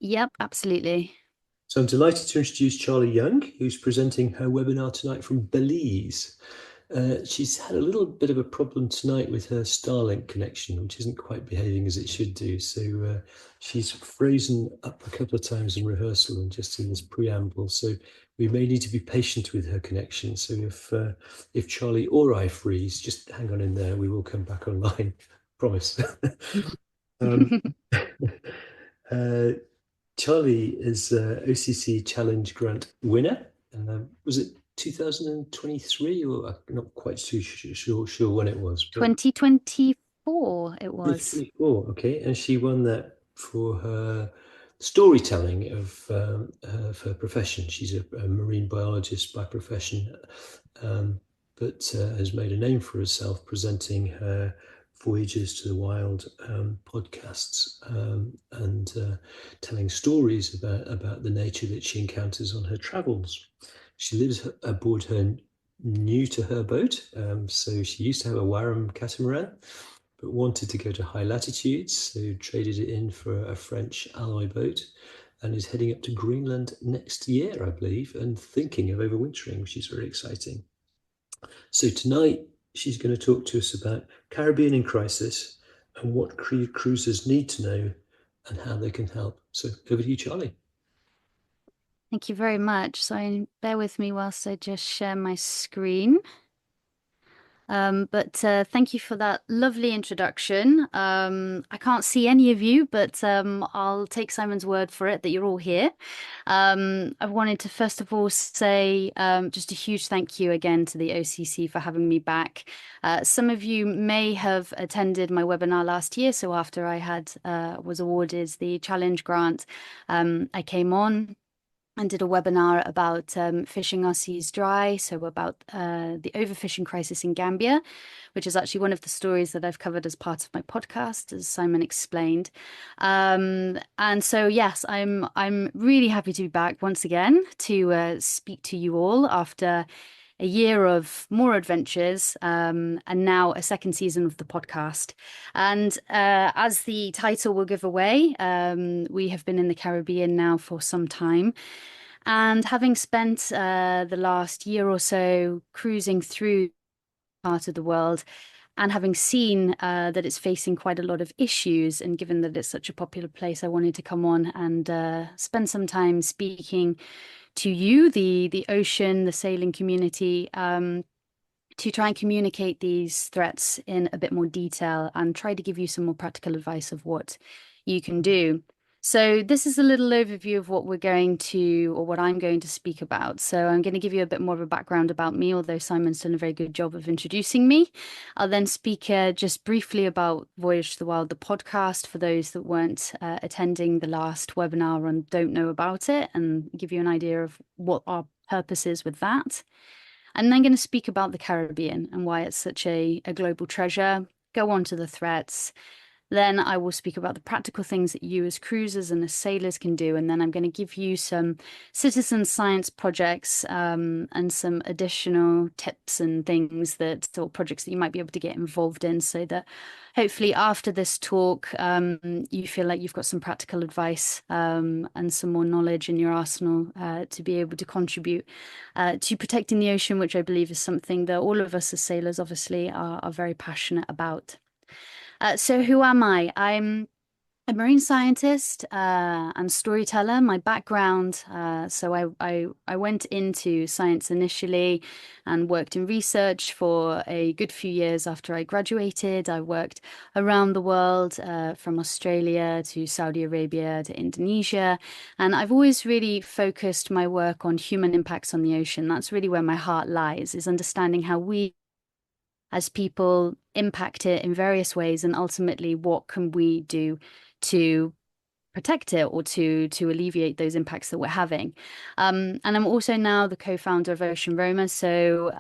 Yep, absolutely. So I'm delighted to introduce Charlie Young, who's presenting her webinar tonight from Belize. She's had a little bit of a problem tonight with her Starlink connection, which isn't quite behaving as it should do. So she's frozen up a couple of times in rehearsal and just in this preamble. So we may need to be patient with her connection. So if Charlie or I freeze, just hang on in there. We will come back online. Promise. um, uh, Charlie is OCC Challenge Grant winner. Was it 2023 or I'm not quite too sure when it was, but 2024 it was. 2024. Okay, and she won that for her storytelling of her profession. She's a marine biologist by profession, um, but has made a name for herself presenting her Voyages to the Wild podcasts and telling stories about the nature that she encounters on her travels. She lives aboard her new to her boat, so she used to have a Warram catamaran, but wanted to go to high latitudes, so traded it in for a French alloy boat and is heading up to Greenland next year, I believe, and thinking of overwintering, which is very exciting. So tonight, she's going to talk to us about Caribbean in crisis and what cruisers need to know and how they can help. So over to you, Charlie. Thank you very much. So bear with me whilst I just share my screen. But thank you for that lovely introduction. I can't see any of you, but I'll take Simon's word for it that you're all here. I wanted to first of all say just a huge thank you again to the OCC for having me back. Some of you may have attended my webinar last year, so after I had was awarded the challenge grant, I came on and did a webinar about fishing our seas dry, so about the overfishing crisis in Gambia, which is actually one of the stories that I've covered as part of my podcast, as Simon explained. And so, yes, I'm really happy to be back once again to speak to you all after a year of more adventures, and now a second season of the podcast. And as the title will give away, we have been in the Caribbean now for some time. And having spent the last year or so cruising through part of the world and having seen that it's facing quite a lot of issues, and given that it's such a popular place, I wanted to come on and spend some time speaking to you, the ocean, the sailing community, to try and communicate these threats in a bit more detail and try to give you some more practical advice of what you can do. So this is a little overview of what we're going to, or what I'm going to speak about. So I'm going to give you a bit more of a background about me, although Simon's done a very good job of introducing me. I'll then speak just briefly about Voyage to the Wild, the podcast, for those that weren't attending the last webinar and don't know about it, and give you an idea of what our purpose is with that. I'm then going to speak about the Caribbean and why it's such a global treasure, go on to the threats. Then I will speak about the practical things that you as cruisers and as sailors can do. And then I'm going to give you some citizen science projects and some additional tips and things that, or projects that you might be able to get involved in, so that hopefully after this talk, you feel like you've got some practical advice and some more knowledge in your arsenal to be able to contribute to protecting the ocean, which I believe is something that all of us as sailors obviously are very passionate about. So who am I? I'm a marine scientist and storyteller. My background, so I went into science initially and worked in research for a good few years after I graduated. I worked around the world, from Australia to Saudi Arabia to Indonesia, and I've always really focused my work on human impacts on the ocean. That's really where my heart lies, is understanding how we as people impact it in various ways, and ultimately what can we do to protect it or to alleviate those impacts that we're having. And I'm also now the co-founder of Ocean Roma. So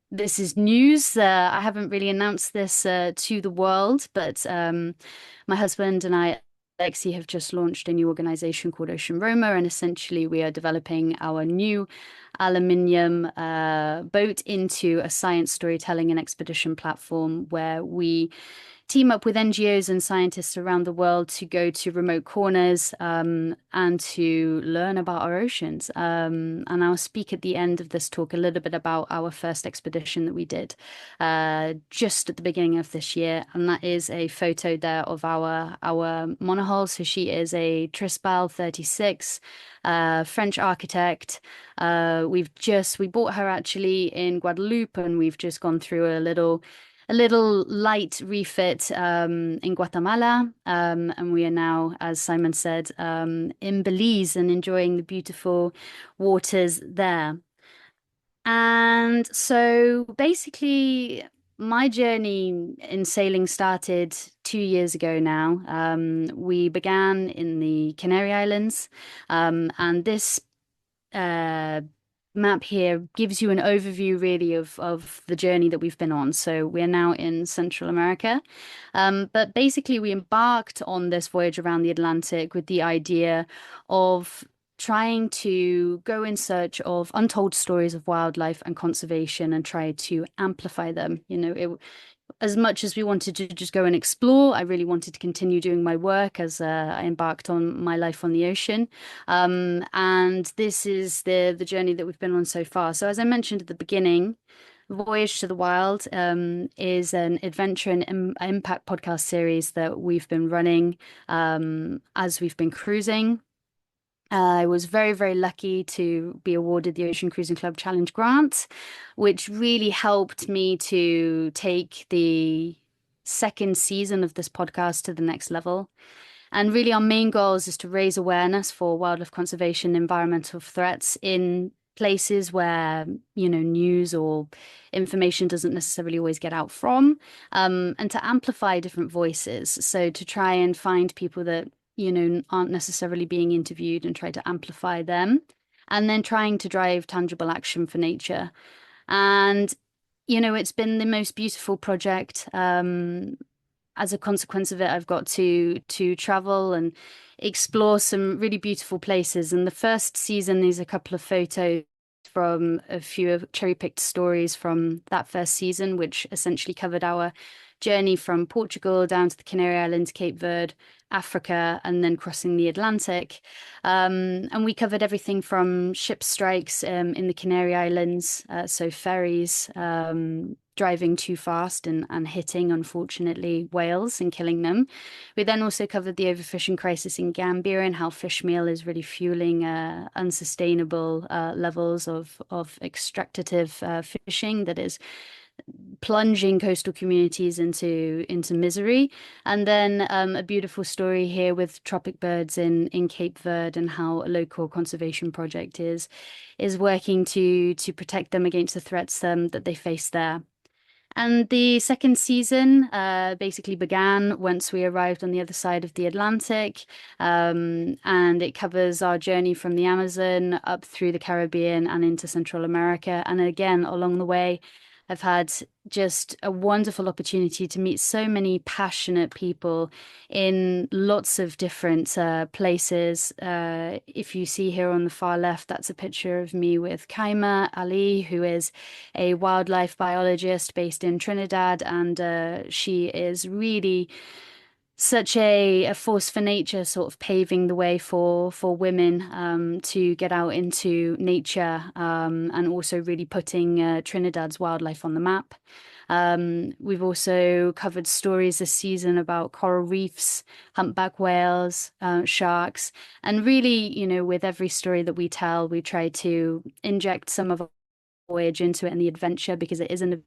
this is news. I haven't really announced this to the world, but my husband and I, Lexi, have just launched a new organization called Ocean Roma, and essentially we are developing our new aluminium boat into a science storytelling and expedition platform where we team up with NGOs and scientists around the world to go to remote corners and to learn about our oceans. And I'll speak at the end of this talk a little bit about our first expedition that we did just at the beginning of this year. And that is a photo there of our monohull. So she is a Trisbal 36. French architect. We bought her actually in Guadeloupe, and we've just gone through a little light refit in Guatemala. And we are now, as Simon said, in Belize and enjoying the beautiful waters there. And so basically, my journey in sailing started 2 years ago now. We began in the Canary Islands, and this uh, map here gives you an overview really of the journey that we've been on. So we're now in Central America. But basically we embarked on this voyage around the Atlantic with the idea of trying to go in search of untold stories of wildlife and conservation and try to amplify them. As much as we wanted to just go and explore, I really wanted to continue doing my work as I embarked on my life on the ocean. And this is the journey that we've been on so far. So as I mentioned at the beginning, Voyage to the Wild is an adventure and impact podcast series that we've been running as we've been cruising. I was very, very lucky to be awarded the Ocean Cruising Club Challenge grant, which really helped me to take the second season of this podcast to the next level. And really, our main goals is to raise awareness for wildlife conservation, environmental threats in places where, news or information doesn't necessarily always get out from, and to amplify different voices. So to try and find people that, aren't necessarily being interviewed and try to amplify them, and then trying to drive tangible action for nature. And, it's been the most beautiful project. As a consequence of it, I've got to travel and explore some really beautiful places. And the first season, there's a couple of photos from a few of cherry-picked stories from that first season, which essentially covered our journey from Portugal down to the Canary Islands, Cape Verde, Africa, and then crossing the Atlantic. And we covered everything from ship strikes in the Canary Islands, so ferries driving too fast and hitting, unfortunately, whales and killing them. We then also covered the overfishing crisis in Gambia and how fish meal is really fueling unsustainable levels of extractive fishing that is plunging coastal communities into misery. And then a beautiful story here with tropic birds in Cape Verde and how a local conservation project is working to protect them against the threats that they face there. And the second season basically began once we arrived on the other side of the Atlantic. And it covers our journey from the Amazon up through the Caribbean and into Central America. And again, along the way, I've had just a wonderful opportunity to meet so many passionate people in lots of different places. If you see here on the far left, that's a picture of me with Kaima Ali, who is a wildlife biologist based in Trinidad, and she is really such a force for nature, sort of paving the way for women to get out into nature and also really putting Trinidad's wildlife on the map. We've also covered stories this season about coral reefs, humpback whales, sharks, and really, with every story that we tell, we try to inject some of our voyage into it and the adventure because it is an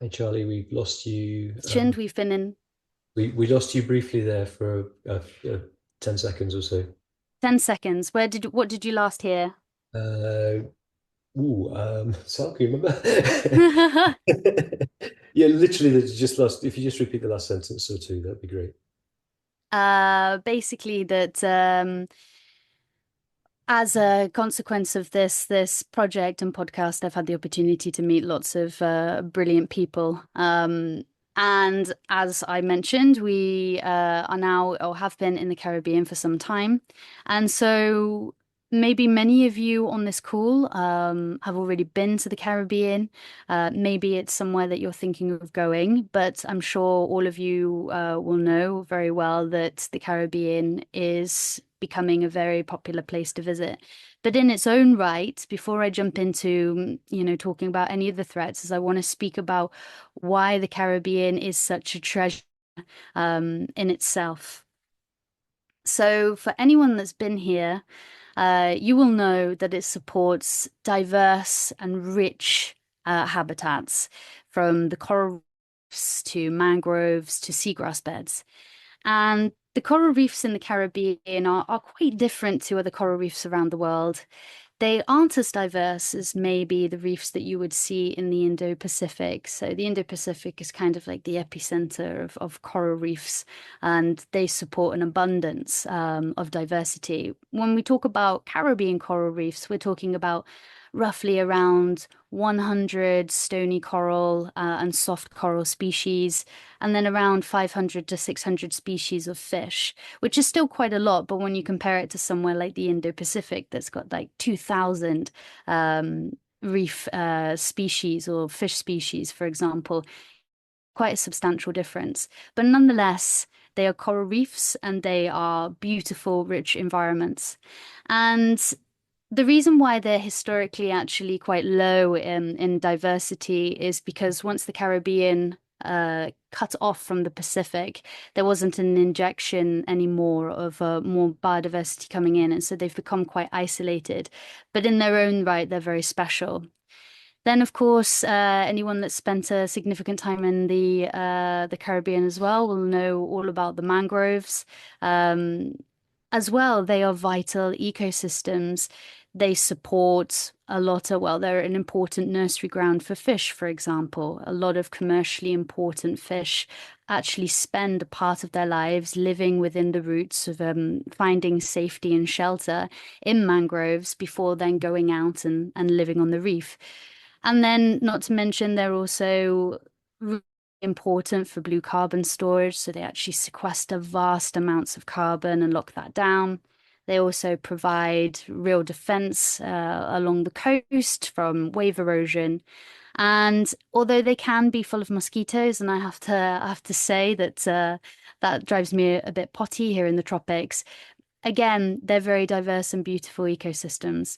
Hey Charlie, we've lost you. adventure. We've been in We lost you briefly there for 10 seconds or so. 10 seconds. What did you last hear? Uh, so can you remember? Yeah, literally, that you just lost. If you just repeat the last sentence or two, that'd be great. Basically that as a consequence of this project and podcast, I've had the opportunity to meet lots of brilliant people. And as I mentioned, we are now or have been in the Caribbean for some time. And so maybe many of you on this call have already been to the Caribbean. Maybe it's somewhere that you're thinking of going, but I'm sure all of you will know very well that the Caribbean is becoming a very popular place to visit. But in its own right, before I jump into, talking about any of the threats, is I want to speak about why the Caribbean is such a treasure in itself. So, for anyone that's been here, you will know that it supports diverse and rich habitats, from the coral reefs to mangroves to seagrass beds. And the coral reefs in the Caribbean are quite different to other coral reefs around the world. They aren't as diverse as maybe the reefs that you would see in the Indo-Pacific. So the Indo-Pacific is kind of like the epicenter of coral reefs, and they support an abundance of diversity. When we talk about Caribbean coral reefs, we're talking about roughly around 100 stony coral and soft coral species, and then around 500 to 600 species of fish, which is still quite a lot. But when you compare it to somewhere like the Indo-Pacific, that's got like 2,000 reef species or fish species, for example, quite a substantial difference. But nonetheless, they are coral reefs and they are beautiful, rich environments. And the reason why they're historically actually quite low in diversity is because once the Caribbean cut off from the Pacific, there wasn't an injection anymore of more biodiversity coming in, and so they've become quite isolated. But in their own right, they're very special. Then, of course, anyone that's spent a significant time in the Caribbean as well will know all about the mangroves. Um, as well, they are vital ecosystems. They support a lot of, well, they're an important nursery ground for fish, for example. A lot of commercially important fish actually spend a part of their lives living within the roots of finding safety and shelter in mangroves before then going out and living on the reef. And then, not to mention, they're also really important for blue carbon storage. So they actually sequester vast amounts of carbon and lock that down. They also provide real defense along the coast from wave erosion. And although they can be full of mosquitoes, and I have to say that that drives me a bit potty here in the tropics. Again, they're very diverse and beautiful ecosystems.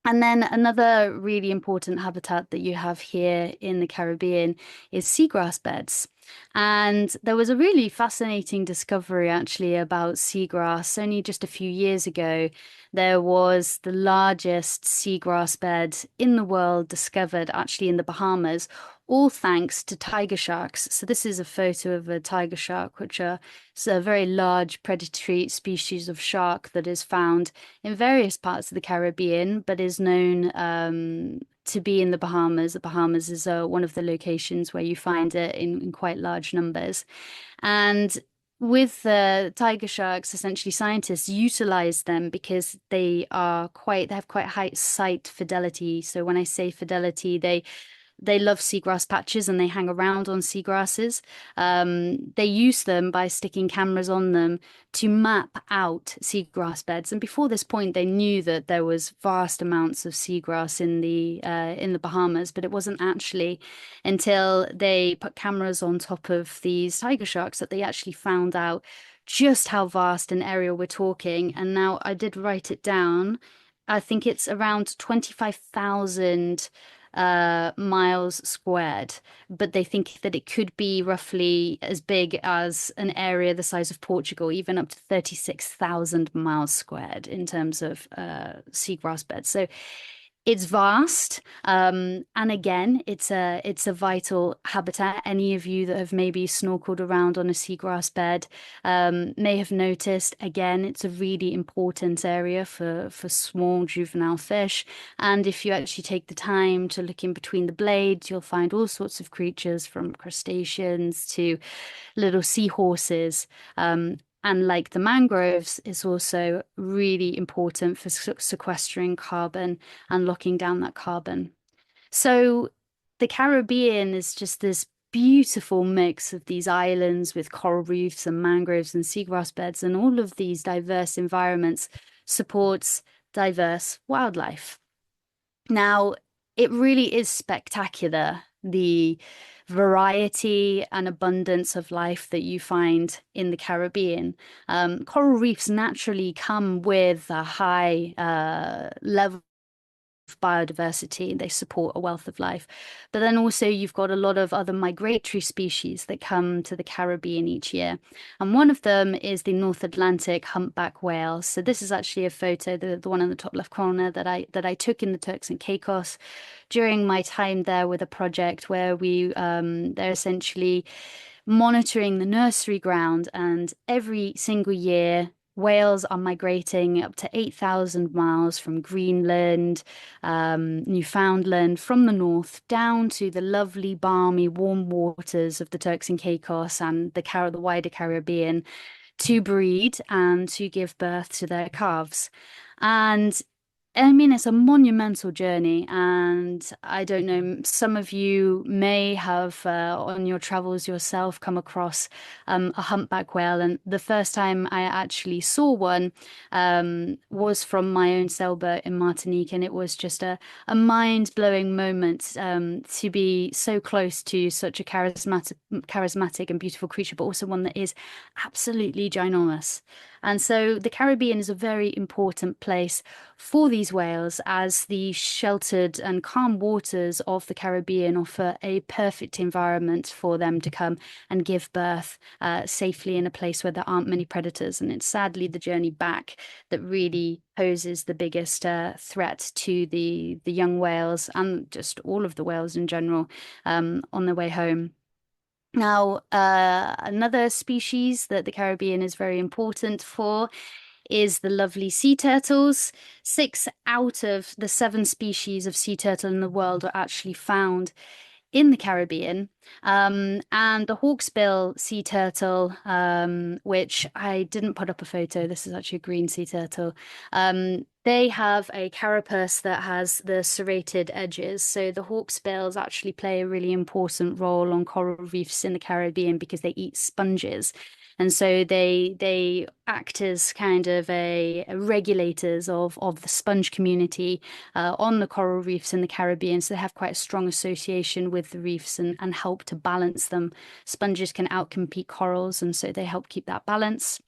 And then another really important habitat that you have here in the Caribbean is seagrass beds. And there was a really fascinating discovery actually about seagrass only just a few years ago. There was the largest seagrass bed in the world discovered actually in the Bahamas, all thanks to tiger sharks. So this is a photo of a tiger shark, which are it's a very large predatory species of shark that is found in various parts of the Caribbean, but is known to be in the Bahamas. The Bahamas is one of the locations where you find it in quite large numbers. And with the tiger sharks, essentially scientists utilize them because they have quite high sight fidelity. So when I say fidelity, they love seagrass patches and they hang around on seagrasses. They use them by sticking cameras on them to map out seagrass beds. And before this point, they knew that there was vast amounts of seagrass in the Bahamas, but it wasn't actually until they put cameras on top of these tiger sharks that they actually found out just how vast an area we're talking. And now I did write it down. I think it's around 25,000 miles squared, but they think that it could be roughly as big as an area the size of Portugal, even up to 36,000 miles squared in terms of seagrass beds. So it's vast, and again, it's a vital habitat. Any of you that have maybe snorkeled around on a seagrass bed may have noticed. Again, it's a really important area for small juvenile fish. And if you actually take the time to look in between the blades, you'll find all sorts of creatures from crustaceans to little seahorses. And like the mangroves, is also really important for sequestering carbon and locking down that carbon. So the Caribbean is just this beautiful mix of these islands with coral reefs and mangroves and seagrass beds, and all of these diverse environments supports diverse wildlife. Now, it really is spectacular, the variety and abundance of life that you find in the Caribbean. Coral reefs naturally come with a high level biodiversity. They support a wealth of life. But then also you've got a lot of other migratory species that come to the Caribbean each year. And one of them is the North Atlantic humpback whale. So this is actually a photo, the one in the top left corner that I took in the Turks and Caicos during my time there with a project where they're essentially monitoring the nursery ground, and every single year whales are migrating up to 8,000 miles from Greenland, Newfoundland, from the north down to the lovely, balmy, warm waters of the Turks and Caicos and the wider Caribbean to breed and to give birth to their calves. And I mean, it's a monumental journey, and I don't know, some of you may have on your travels yourself come across a humpback whale. And the first time I actually saw one was from my own sailboat in Martinique, and it was just a mind-blowing moment to be so close to such a charismatic and beautiful creature, but also one that is absolutely ginormous. And so the Caribbean is a very important place for these whales, as the sheltered and calm waters of the Caribbean offer a perfect environment for them to come and give birth safely in a place where there aren't many predators. And it's sadly the journey back that really poses the biggest threat to the young whales and just all of the whales in general on their way home. Now, another species that the Caribbean is very important for is the lovely sea turtles. 6 out of the 7 species of sea turtle in the world are actually found in the Caribbean. And the hawksbill sea turtle, which I didn't put up a photo, this is actually a green sea turtle. They have a carapace that has the serrated edges. So the hawksbills actually play a really important role on coral reefs in the Caribbean because they eat sponges. And so they act as kind of a regulators of the sponge community on the coral reefs in the Caribbean. So they have quite a strong association with the reefs and help to balance them. Sponges can outcompete corals, and so they help keep that balance.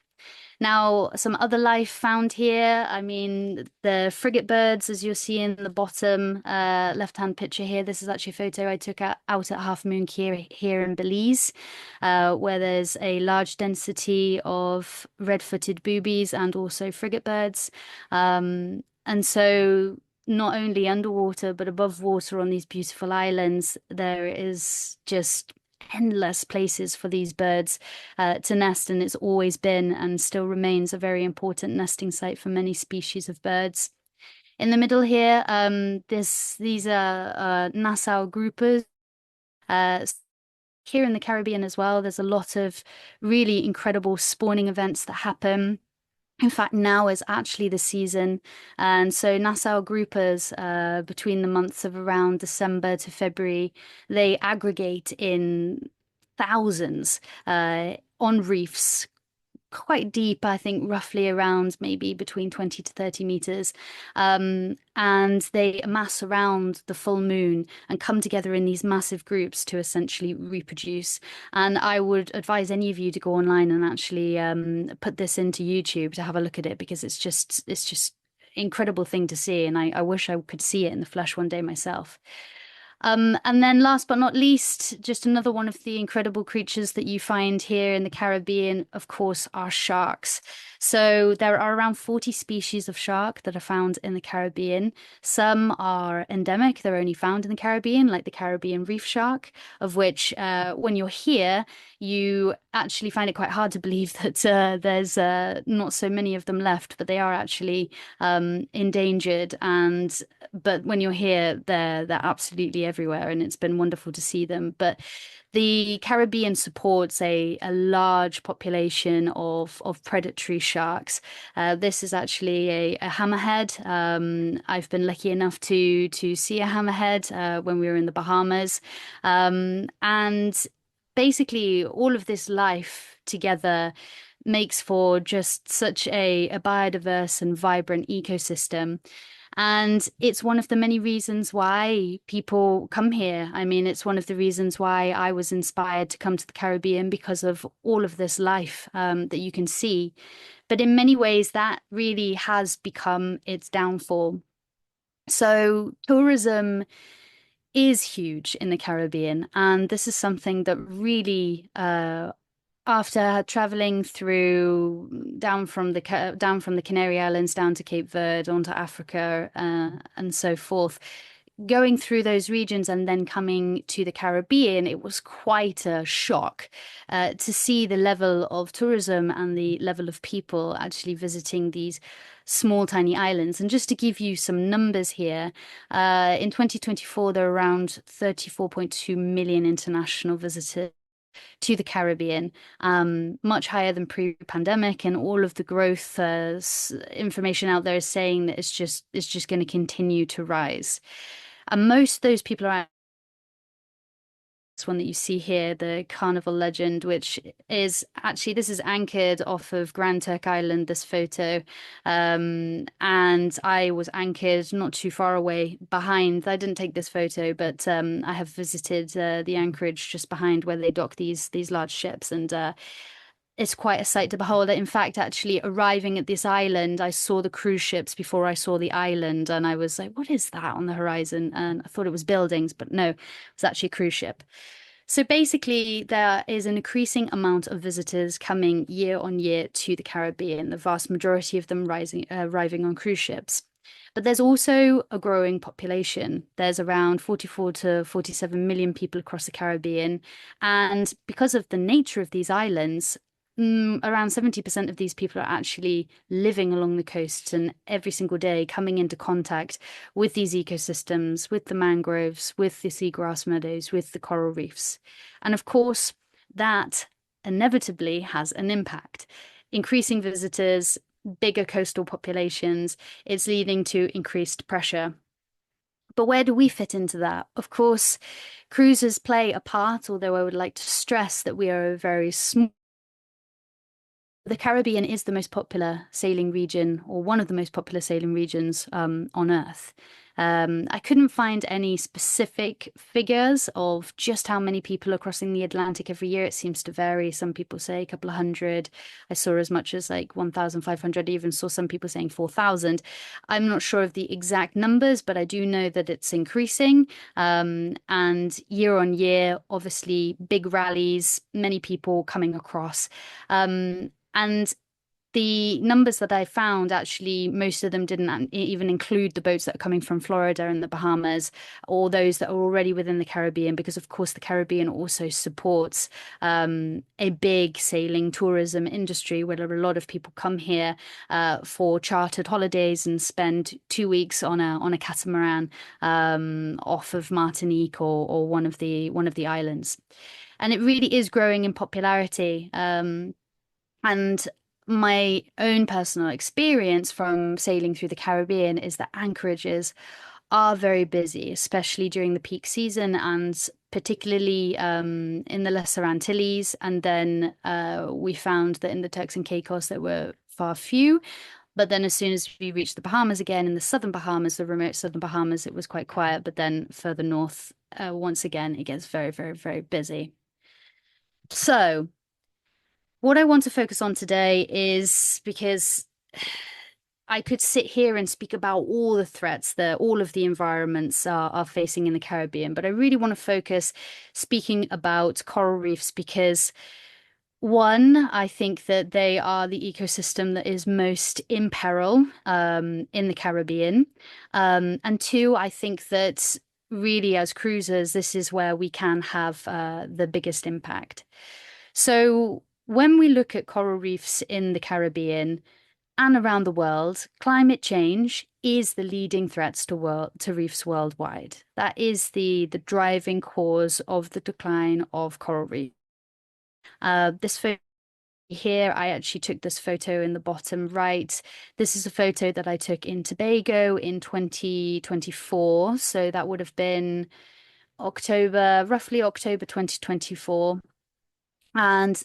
Now, some other life found here. I mean, the frigate birds, as you'll see in the bottom left-hand picture here. This is actually a photo I took out at Half Moon Cay here in Belize, where there's a large density of red-footed boobies and also frigate birds. And so not only underwater, but above water on these beautiful islands, there is just endless places for these birds to nest, and it's always been and still remains a very important nesting site for many species of birds. In the middle here, these are Nassau groupers. Uh, Here in the Caribbean as well, there's a lot of really incredible spawning events that happen. In fact, now is actually the season. And so Nassau groupers, between the months of around December to February, they aggregate in thousands on reefs quite deep, I think roughly around maybe between 20 to 30 meters. And they amass around the full moon and come together in these massive groups to essentially reproduce. And I would advise any of you to go online and actually put this into YouTube to have a look at it, because it's just incredible thing to see. And I wish I could see it in the flesh one day myself. And then last but not least, just another one of the incredible creatures that you find here in the Caribbean, of course, are sharks. So there are around 40 species of shark that are found in the Caribbean. Some are endemic, they're only found in the Caribbean, like the Caribbean reef shark, of which when you're here, you actually find it quite hard to believe that there's not so many of them left, but they are actually endangered. But when you're here, they're absolutely everywhere, and it's been wonderful to see them. But the Caribbean supports a large population of predatory sharks. This is actually a hammerhead. I've been lucky enough to see a hammerhead when we were in the Bahamas, and basically all of this life together makes for just such a biodiverse and vibrant ecosystem. And it's one of the many reasons why people come here. I mean, it's one of the reasons why I was inspired to come to the Caribbean because of all of this life that you can see. But in many ways, that really has become its downfall. So tourism is huge in the Caribbean, and this is something that really, after traveling through down from the Canary Islands down to Cape Verde, onto Africa, and so forth, going through those regions and then coming to the Caribbean, it was quite a shock to see the level of tourism and the level of people actually visiting these small, tiny islands. And just to give you some numbers here, in 2024, there were around 34.2 million international visitors to the Caribbean, much higher than pre-pandemic, and all of the growth information out there is saying that it's just going to continue to rise. And most of those people are this one that you see here, the Carnival Legend, which is actually, this is anchored off of Grand Turk Island, this photo. And I was anchored not too far away behind. I didn't take this photo, but I have visited the anchorage just behind where they dock these large ships. And it's quite a sight to behold. In fact, actually arriving at this island, I saw the cruise ships before I saw the island, and I was like, what is that on the horizon? And I thought it was buildings, but no, it was actually a cruise ship. So basically, there is an increasing amount of visitors coming year on year to the Caribbean, the vast majority of them arriving on cruise ships. But there's also a growing population. There's around 44 to 47 million people across the Caribbean. And because of the nature of these islands, around 70% of these people are actually living along the coast and every single day coming into contact with these ecosystems, with the mangroves, with the seagrass meadows, with the coral reefs. And of course, that inevitably has an impact. Increasing visitors, bigger coastal populations, it's leading to increased pressure. But where do we fit into that? Of course, cruises play a part, although I would like to stress that we are a very small. The Caribbean is the most popular sailing region, or one of the most popular sailing regions on Earth. I couldn't find any specific figures of just how many people are crossing the Atlantic every year. It seems to vary. Some people say a couple of hundred. I saw as much as like 1,500. I even saw some people saying 4,000. I'm not sure of the exact numbers, but I do know that it's increasing. And year on year, obviously, big rallies, many people coming across. And the numbers that I found, actually, most of them didn't even include the boats that are coming from Florida and the Bahamas, or those that are already within the Caribbean, because of course the Caribbean also supports a big sailing tourism industry where a lot of people come here for chartered holidays and spend 2 weeks on a catamaran off of Martinique or one of the islands. And it really is growing in popularity. And my own personal experience from sailing through the Caribbean is that anchorages are very busy, especially during the peak season and particularly in the Lesser Antilles. And then we found that in the Turks and Caicos there were far few. But then as soon as we reached the Bahamas again, in the southern Bahamas, the remote southern Bahamas, it was quite quiet. But then further north, once again, it gets very, very, very busy. So what I want to focus on today is because I could sit here and speak about all the threats that all of the environments are facing in the Caribbean, but I really want to focus speaking about coral reefs because one, I think that they are the ecosystem that is most in peril in the Caribbean. And two, I think that really as cruisers, this is where we can have the biggest impact. So when we look at coral reefs in the Caribbean and around the world, climate change is the leading threats to reefs worldwide. That is the driving cause of the decline of coral reefs. This photo here, I actually took this photo in the bottom right. This is a photo that I took in Tobago in 2024. So that would have been roughly October 2024. And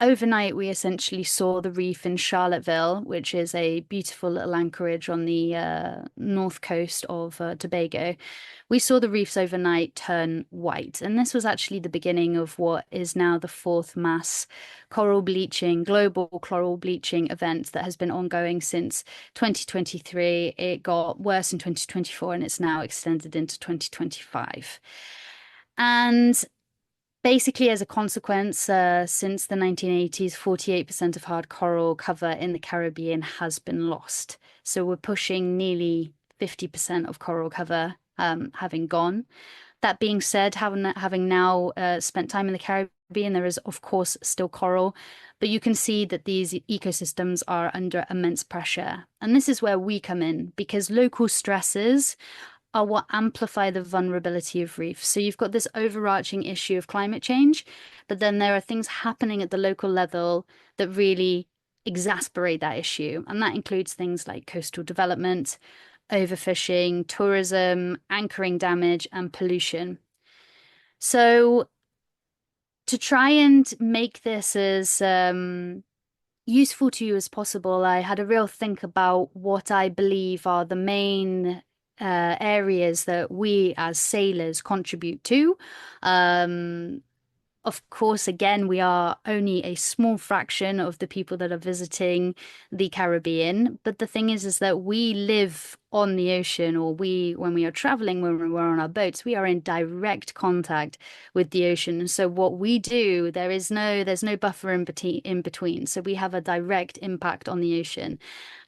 overnight, we essentially saw the reef in Charlottesville, which is a beautiful little anchorage on the north coast of Tobago. We saw the reefs overnight turn white, and this was actually the beginning of what is now the fourth mass coral bleaching, global coral bleaching event that has been ongoing since 2023. It got worse in 2024, and it's now extended into 2025. And basically, as a consequence, since the 1980s, 48% of hard coral cover in the Caribbean has been lost. So we're pushing nearly 50% of coral cover having gone. That being said, having now spent time in the Caribbean, there is, of course, still coral, but you can see that these ecosystems are under immense pressure. And this is where we come in because local stresses are what amplify the vulnerability of reefs. So you've got this overarching issue of climate change, but then there are things happening at the local level that really exasperate that issue. And that includes things like coastal development, overfishing, tourism, anchoring damage, and pollution. So to try and make this as useful to you as possible, I had a real think about what I believe are the main areas that we as sailors contribute to. Um, of course, again, we are only a small fraction of the people that are visiting the Caribbean. But the thing is that we live on the ocean, or when we are traveling, when we're on our boats, we are in direct contact with the ocean. And so what we do, there's no buffer in between. So we have a direct impact on the ocean.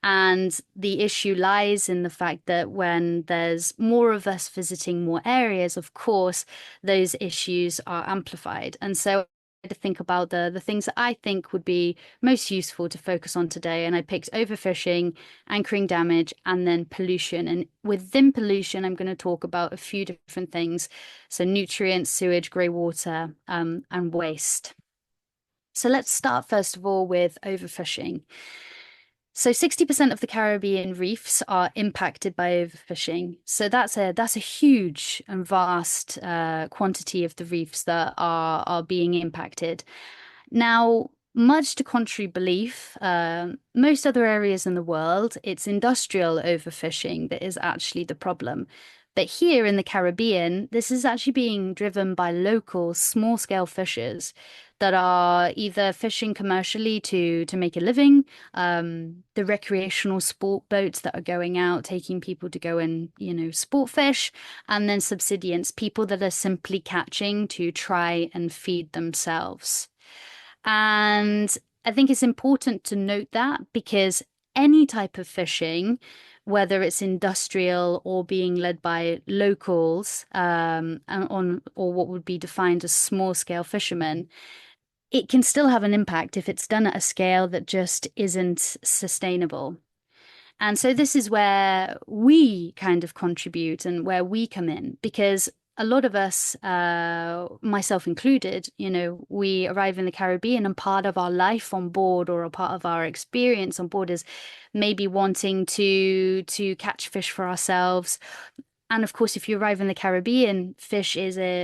And the issue lies in the fact that when there's more of us visiting more areas, of course, those issues are amplified. And so to think about the things that I think would be most useful to focus on today. And I picked overfishing, anchoring damage, and then pollution. And within pollution, I'm going to talk about a few different things. So nutrients, sewage, grey water, and waste. So let's start first of all with overfishing. So 60% of the Caribbean reefs are impacted by overfishing. So that's a huge and vast quantity of the reefs that are being impacted. Now, much to contrary belief, most other areas in the world, it's industrial overfishing that is actually the problem. But here in the Caribbean, this is actually being driven by local small-scale fishers that are either fishing commercially to make a living, the recreational sport boats that are going out, taking people to go and, sport fish, and then subsistence, people that are simply catching to try and feed themselves. And I think it's important to note that because any type of fishing, whether it's industrial or being led by locals, or what would be defined as small scale fishermen, it can still have an impact if it's done at a scale that just isn't sustainable. And so this is where we kind of contribute and where we come in, because a lot of us, myself included, we arrive in the Caribbean and part of our life on board or a part of our experience on board is maybe wanting to catch fish for ourselves. And of course, if you arrive in the Caribbean,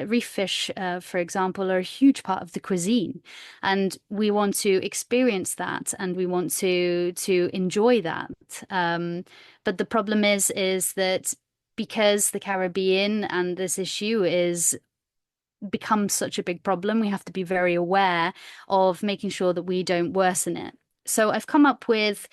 reef fish, for example, are a huge part of the cuisine. And we want to experience that and we want to enjoy that. But the problem is that because the Caribbean and this issue is become such a big problem, we have to be very aware of making sure that we don't worsen it. So I've come up with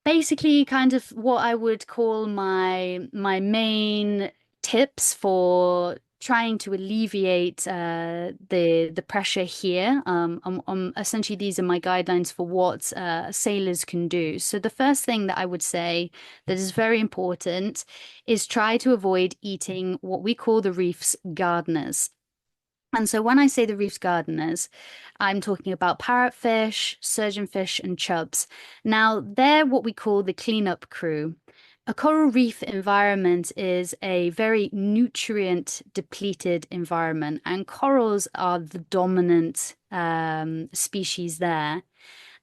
basically kind of what I would call my main tips for trying to alleviate the pressure here. Essentially, these are my guidelines for what sailors can do. So the first thing that I would say that is very important is try to avoid eating what we call the reef's gardeners. And so when I say the reef's gardeners, I'm talking about parrotfish, surgeonfish, and chubs. Now, they're what we call the cleanup crew. A coral reef environment is a very nutrient depleted environment, and corals are the dominant species there.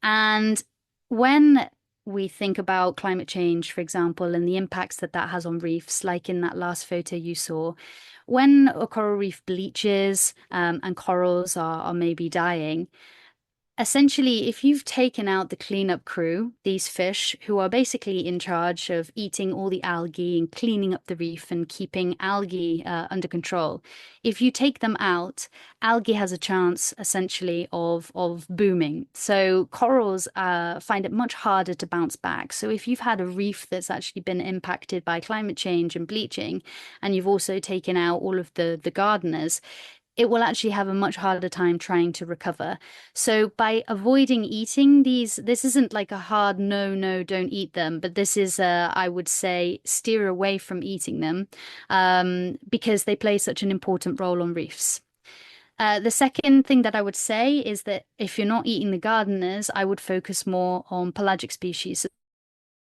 And when we think about climate change, for example, and the impacts that that has on reefs, like in that last photo you saw, when a coral reef bleaches, and corals are maybe dying, essentially, if you've taken out the cleanup crew, these fish who are basically in charge of eating all the algae and cleaning up the reef and keeping algae under control, if you take them out, algae has a chance essentially of booming. So corals find it much harder to bounce back. So if you've had a reef that's actually been impacted by climate change and bleaching, and you've also taken out all of the gardeners, it will actually have a much harder time trying to recover. So by avoiding eating these, this isn't like a hard no, no, don't eat them, but this is, I would say, steer away from eating them, because they play such an important role on reefs. The second thing that I would say is that if you're not eating the gardeners, I would focus more on pelagic species.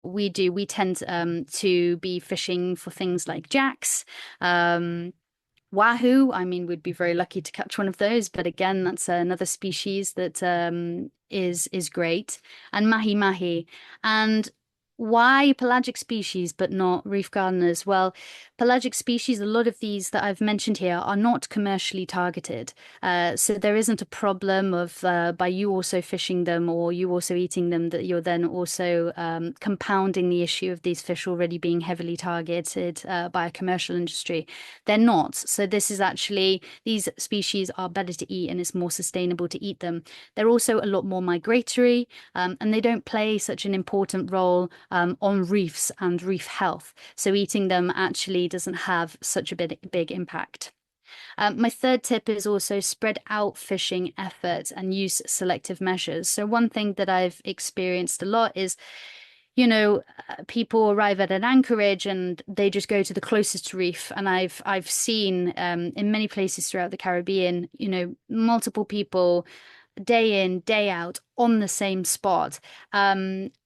We tend to be fishing for things like jacks, wahoo. I mean, we'd be very lucky to catch one of those, but again, that's another species that is great, and mahi mahi. And why pelagic species but not reef gardeners? Well, pelagic species, a lot of these that I've mentioned here are not commercially targeted. So there isn't a problem of by you also fishing them or you also eating them, that you're then also compounding the issue of these fish already being heavily targeted by a commercial industry. They're not. So this is actually, these species are better to eat and it's more sustainable to eat them. They're also a lot more migratory, and they don't play such an important role on reefs and reef health. So eating them actually doesn't have such a big impact. My third tip is also spread out fishing effort and use selective measures. So one thing that I've experienced a lot is, people arrive at an anchorage and they just go to the closest reef. And I've seen in many places throughout the Caribbean, multiple people day in, day out on the same spot.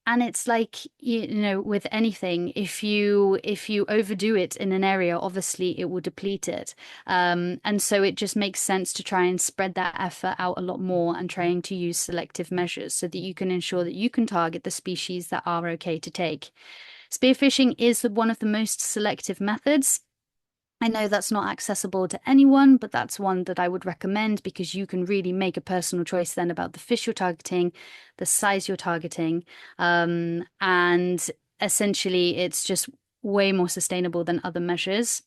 And it's like, with anything, if you overdo it in an area, obviously it will deplete it. And so it just makes sense to try and spread that effort out a lot more and trying to use selective measures so that you can ensure that you can target the species that are okay to take. Spearfishing is one of the most selective methods. I know that's not accessible to anyone, but that's one that I would recommend because you can really make a personal choice then about the fish you're targeting, the size you're targeting, and essentially it's just way more sustainable than other measures.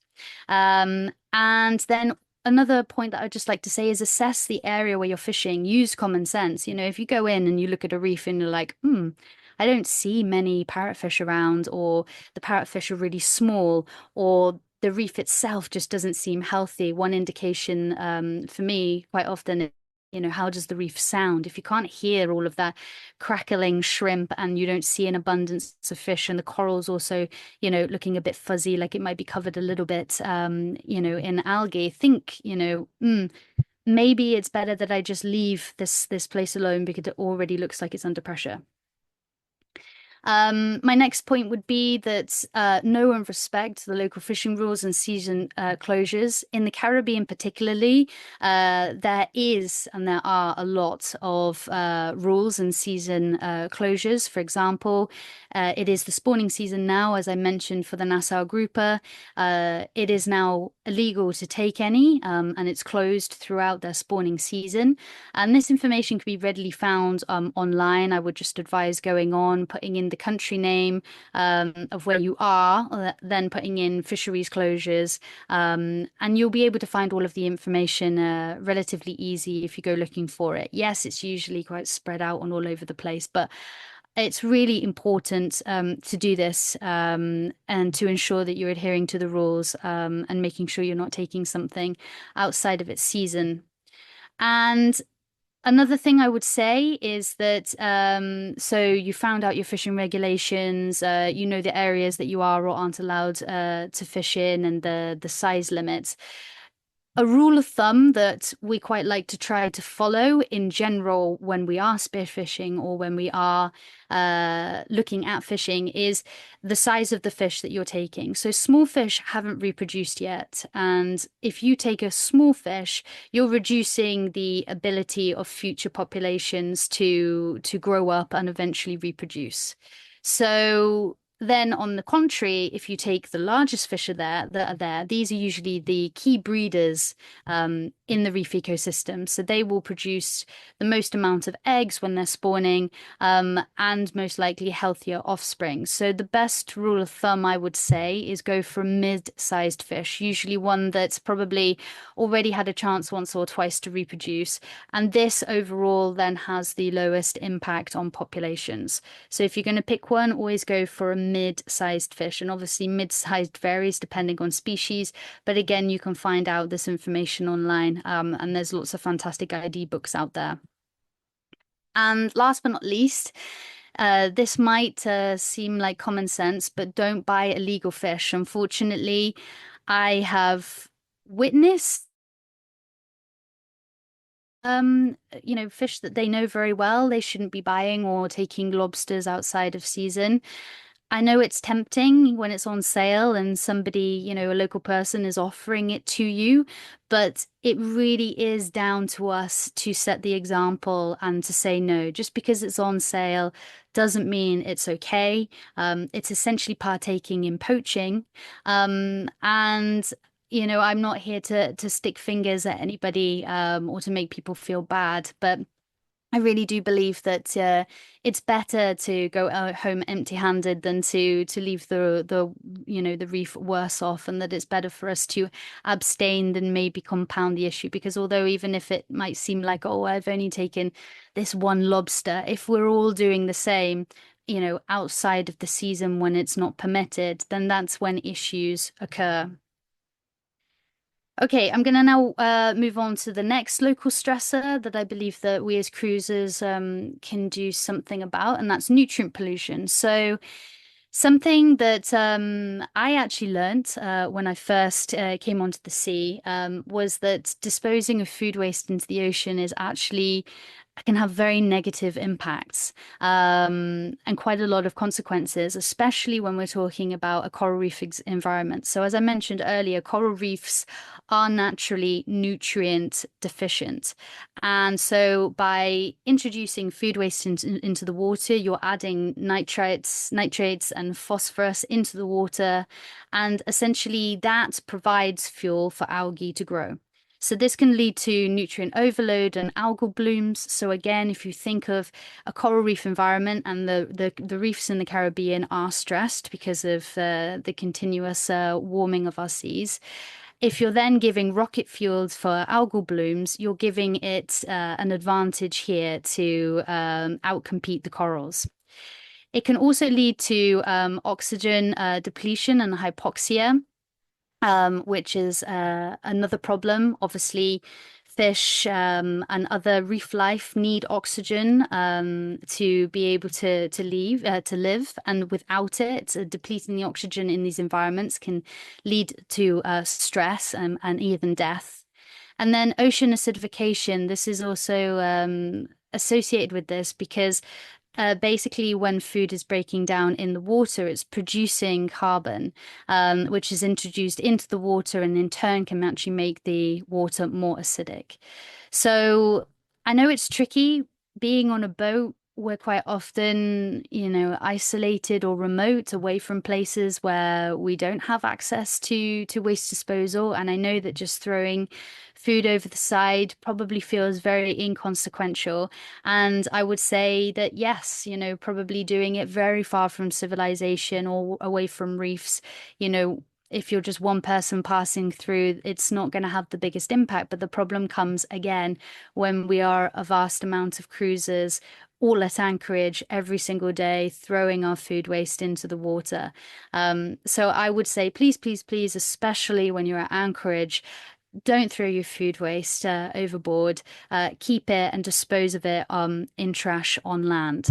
And then another point that I'd just like to say is assess the area where you're fishing. Use common sense. If you go in and you look at a reef and you're like, I don't see many parrotfish around, or the parrotfish are really small, or the reef itself just doesn't seem healthy. One indication for me quite often is, how does the reef sound? If you can't hear all of that crackling shrimp and you don't see an abundance of fish, and the corals also, looking a bit fuzzy, like it might be covered a little bit, in algae, think, maybe it's better that I just leave this place alone because it already looks like it's under pressure. My next point would be that know and respect the local fishing rules and season closures. In the Caribbean particularly, there is and there are a lot of rules and season closures. For example, it is the spawning season now, as I mentioned, for the Nassau grouper. It is now illegal to take any, and it's closed throughout their spawning season. And this information can be readily found online. I would just advise going on, putting in the country name of where you are, then putting in fisheries closures, and you'll be able to find all of the information relatively easy if you go looking for it. Yes, it's usually quite spread out and all over the place, but it's really important to do this and to ensure that you're adhering to the rules and making sure you're not taking something outside of its season. And another thing I would say is that so you found out your fishing regulations, the areas that you are or aren't allowed to fish in, and the size limits. A rule of thumb that we quite like to try to follow in general when we are spearfishing or when we are looking at fishing is the size of the fish that you're taking. So small fish haven't reproduced yet. And if you take a small fish, you're reducing the ability of future populations to grow up and eventually reproduce. So then on the contrary, if you take the largest fish that are there, these are usually the key breeders in the reef ecosystem. So they will produce the most amount of eggs when they're spawning, and most likely healthier offspring. So the best rule of thumb, I would say, is go for a mid-sized fish, usually one that's probably already had a chance once or twice to reproduce. And this overall then has the lowest impact on populations. So if you're going to pick one, always go for a mid-sized fish. And obviously mid-sized varies depending on species. But again, you can find out this information online. And there's lots of fantastic ID books out there. And last but not least, this might seem like common sense, but don't buy illegal fish. Unfortunately, I have witnessed fish that they know very well they shouldn't be buying or taking lobsters outside of season. I know it's tempting when it's on sale and somebody, a local person is offering it to you, but it really is down to us to set the example and to say no. Just because it's on sale doesn't mean it's okay. It's essentially partaking in poaching. And I'm not here to stick fingers at anybody or to make people feel bad, but I really do believe that it's better to go home empty-handed than to leave the reef worse off, and that it's better for us to abstain than maybe compound the issue. Because although even if it might seem like, oh, I've only taken this one lobster, if we're all doing the same, outside of the season when it's not permitted, then that's when issues occur. Okay, I'm going to now move on to the next local stressor that I believe that we as cruisers can do something about, and that's nutrient pollution. So, something that I actually learned when I first came onto the sea was that disposing of food waste into the ocean is actually can have very negative impacts and quite a lot of consequences, especially when we're talking about a coral reef environment. So, as I mentioned earlier, coral reefs are naturally nutrient deficient. And so, by introducing food waste into the water, you're adding nitrates, and phosphorus into the water. And essentially, that provides fuel for algae to grow. So this can lead to nutrient overload and algal blooms. So again, if you think of a coral reef environment and the reefs in the Caribbean are stressed because of the continuous warming of our seas. If you're then giving rocket fuels for algal blooms, you're giving it an advantage here to outcompete the corals. It can also lead to oxygen depletion and hypoxia, which is another problem. Obviously, fish and other reef life need oxygen to be able to live, and without it, depleting the oxygen in these environments can lead to stress and even death. And then ocean acidification. This is also associated with this because basically, when food is breaking down in the water, it's producing carbon, which is introduced into the water and in turn can actually make the water more acidic. So I know it's tricky being on a boat. We're quite often, isolated or remote away from places where we don't have access to waste disposal. And I know that just throwing food over the side probably feels very inconsequential. And I would say that yes, probably doing it very far from civilization or away from reefs, if you're just one person passing through, it's not going to have the biggest impact. But the problem comes again when we are a vast amount of cruisers all at anchorage every single day, throwing our food waste into the water. So I would say, please, please, please, especially when you're at anchorage, don't throw your food waste overboard. Keep it and dispose of it in trash on land.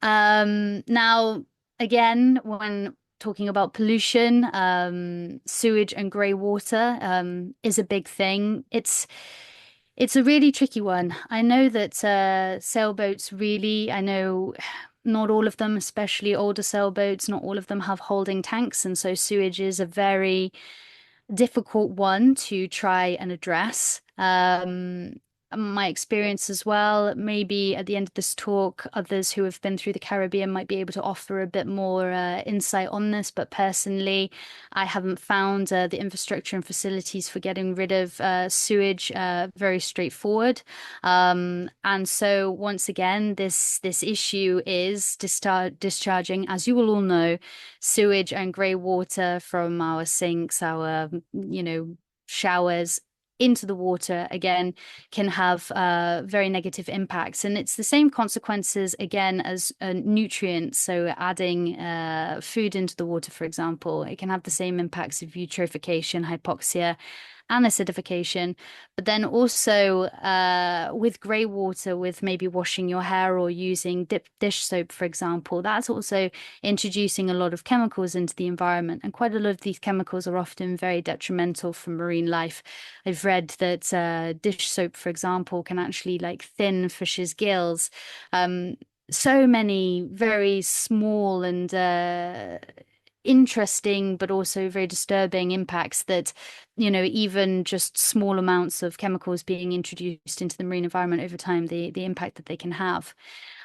Now, again, when talking about pollution, sewage and grey water is a big thing. It's a really tricky one. I know that sailboats really, I know not all of them, especially older sailboats, not all of them have holding tanks, and so sewage is a very difficult one to try and address. my experience as well. Maybe at the end of this talk, others who have been through the Caribbean might be able to offer a bit more insight on this. But personally, I haven't found the infrastructure and facilities for getting rid of sewage very straightforward. And so once again, this issue is discharging, as you will all know, sewage and grey water from our sinks, our showers into the water again can have very negative impacts. And it's the same consequences again as nutrients. So adding food into the water, for example, it can have the same impacts of eutrophication, hypoxia, and acidification. But then also with grey water, with maybe washing your hair or using dish soap, for example, that's also introducing a lot of chemicals into the environment. And quite a lot of these chemicals are often very detrimental for marine life. I've read that dish soap, for example, can actually like thin fish's gills. So many very small and interesting, but also very disturbing impacts that, even just small amounts of chemicals being introduced into the marine environment over time, the impact that they can have.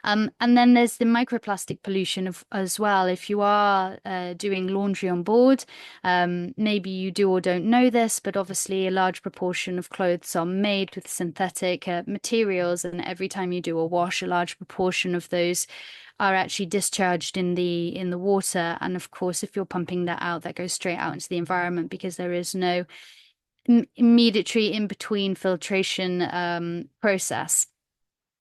And then there's the microplastic pollution as well. If you are doing laundry on board, maybe you do or don't know this, but obviously a large proportion of clothes are made with synthetic materials, and every time you do a wash, a large proportion of those are actually discharged in the water. And of course, if you're pumping that out, that goes straight out into the environment because there is no immediately in between filtration process.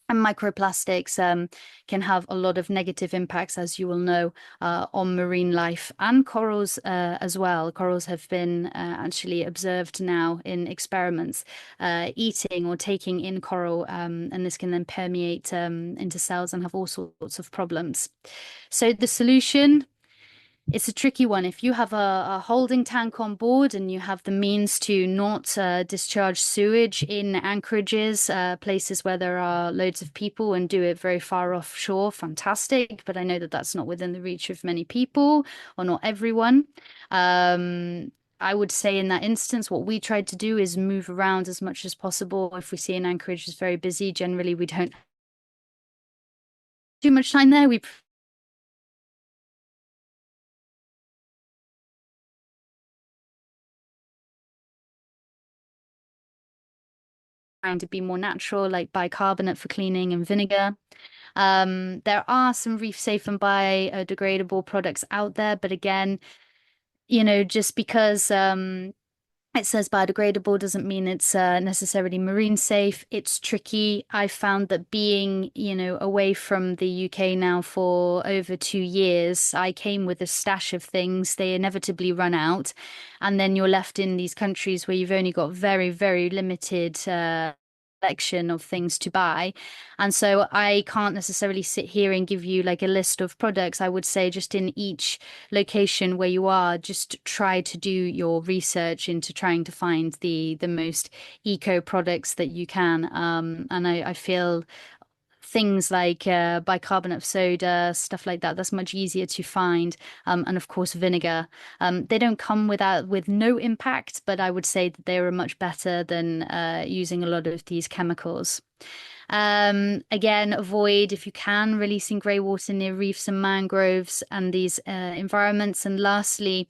And microplastics can have a lot of negative impacts, as you will know, on marine life and corals as well. Corals have been actually observed now in experiments eating or taking in coral, and this can then permeate into cells and have all sorts of problems. So the solution, it's a tricky one. If you have a holding tank on board and you have the means to not discharge sewage in anchorages, places where there are loads of people, and do it very far offshore, fantastic. But I know that that's not within the reach of many people or not everyone. I would say in that instance, what we tried to do is move around as much as possible. If we see an anchorage is very busy, generally we don't too much time there. We trying to be more natural, like bicarbonate for cleaning and vinegar. There are some reef safe and biodegradable products out there, but again, just because it says biodegradable doesn't mean it's necessarily marine safe. It's tricky. I found that being, away from the UK now for over 2 years, I came with a stash of things. They inevitably run out. And then you're left in these countries where you've only got very, very limited selection of things to buy. And so I can't necessarily sit here and give you like a list of products. I would say just in each location where you are, just try to do your research into trying to find the most eco products that you can. And I feel things like bicarbonate of soda, stuff like that, that's much easier to find. And of course, vinegar. They don't come with no impact, but I would say that they are much better than using a lot of these chemicals. Again, avoid, if you can, releasing grey water near reefs and mangroves and these environments. And lastly,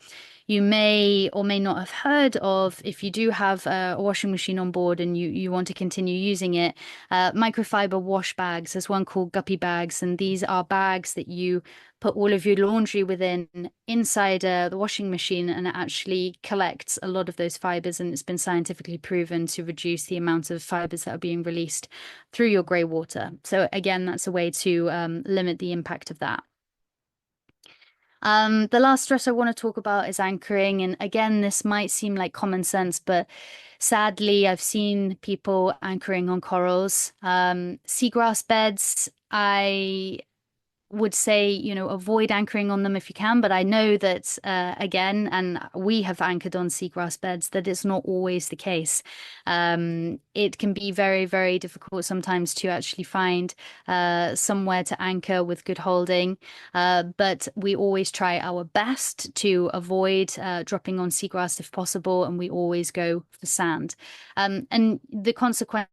you may or may not have heard of, if you do have a washing machine on board and you want to continue using it, microfiber wash bags. There's one called guppy bags, and these are bags that you put all of your laundry within inside the washing machine, and it actually collects a lot of those fibers, and it's been scientifically proven to reduce the amount of fibers that are being released through your grey water. So again, that's a way to limit the impact of that. The last stress I want to talk about is anchoring. And again, this might seem like common sense, but sadly, I've seen people anchoring on corals. Seagrass beds, I would say, avoid anchoring on them if you can. But I know that, again, and we have anchored on seagrass beds, that it's not always the case. It can be very, very difficult sometimes to actually find somewhere to anchor with good holding. But we always try our best to avoid dropping on seagrass if possible, and we always go for sand. And the consequence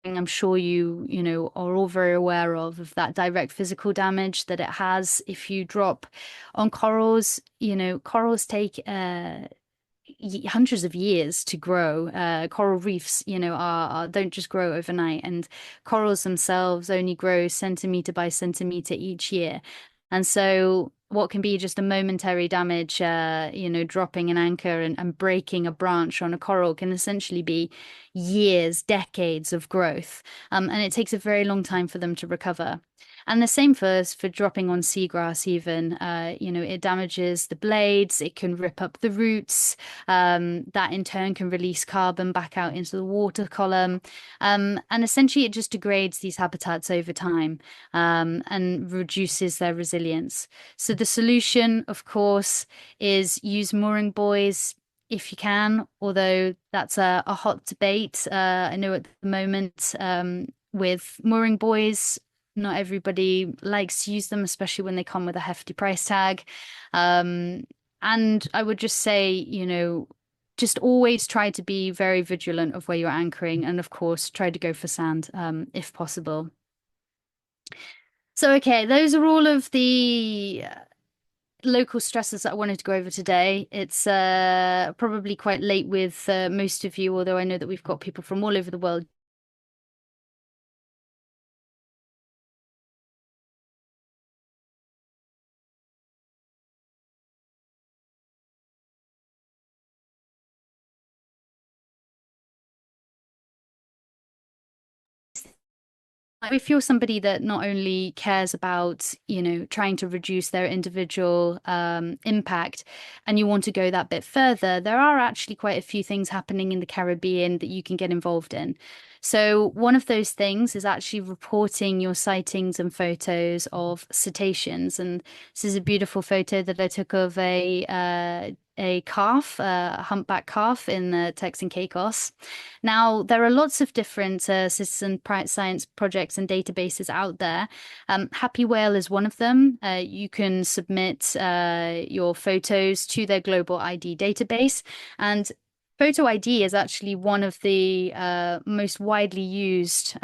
I'm sure are all very aware of that direct physical damage that it has if you drop on corals. Corals take hundreds of years to grow. Coral reefs, don't just grow overnight, and corals themselves only grow centimeter by centimeter each year. And so, what can be just a momentary damage, dropping an anchor and breaking a branch on a coral can essentially be years, decades of growth. And it takes a very long time for them to recover. And the same for dropping on seagrass even. It damages the blades, it can rip up the roots, that in turn can release carbon back out into the water column. And essentially it just degrades these habitats over time, and reduces their resilience. So the solution, of course, is use mooring buoys if you can, although that's a hot debate. I know at the moment, with mooring buoys, not everybody likes to use them, especially when they come with a hefty price tag. Um, and I would just say, just always try to be very vigilant of where you're anchoring, and of course, try to go for sand, if possible. So, okay, those are all of the local stresses that I wanted to go over today. It's probably quite late with most of you, although I know that we've got people from all over the world. If you're somebody that not only cares about, trying to reduce their individual impact, and you want to go that bit further, there are actually quite a few things happening in the Caribbean that you can get involved in. So one of those things is actually reporting your sightings and photos of cetaceans. And this is a beautiful photo that I took of a calf, a humpback calf in the Turks and Caicos. Now, there are lots of different citizen science projects and databases out there. Happy Whale is one of them. You can submit your photos to their global ID database, and Photo ID is actually one of the most widely used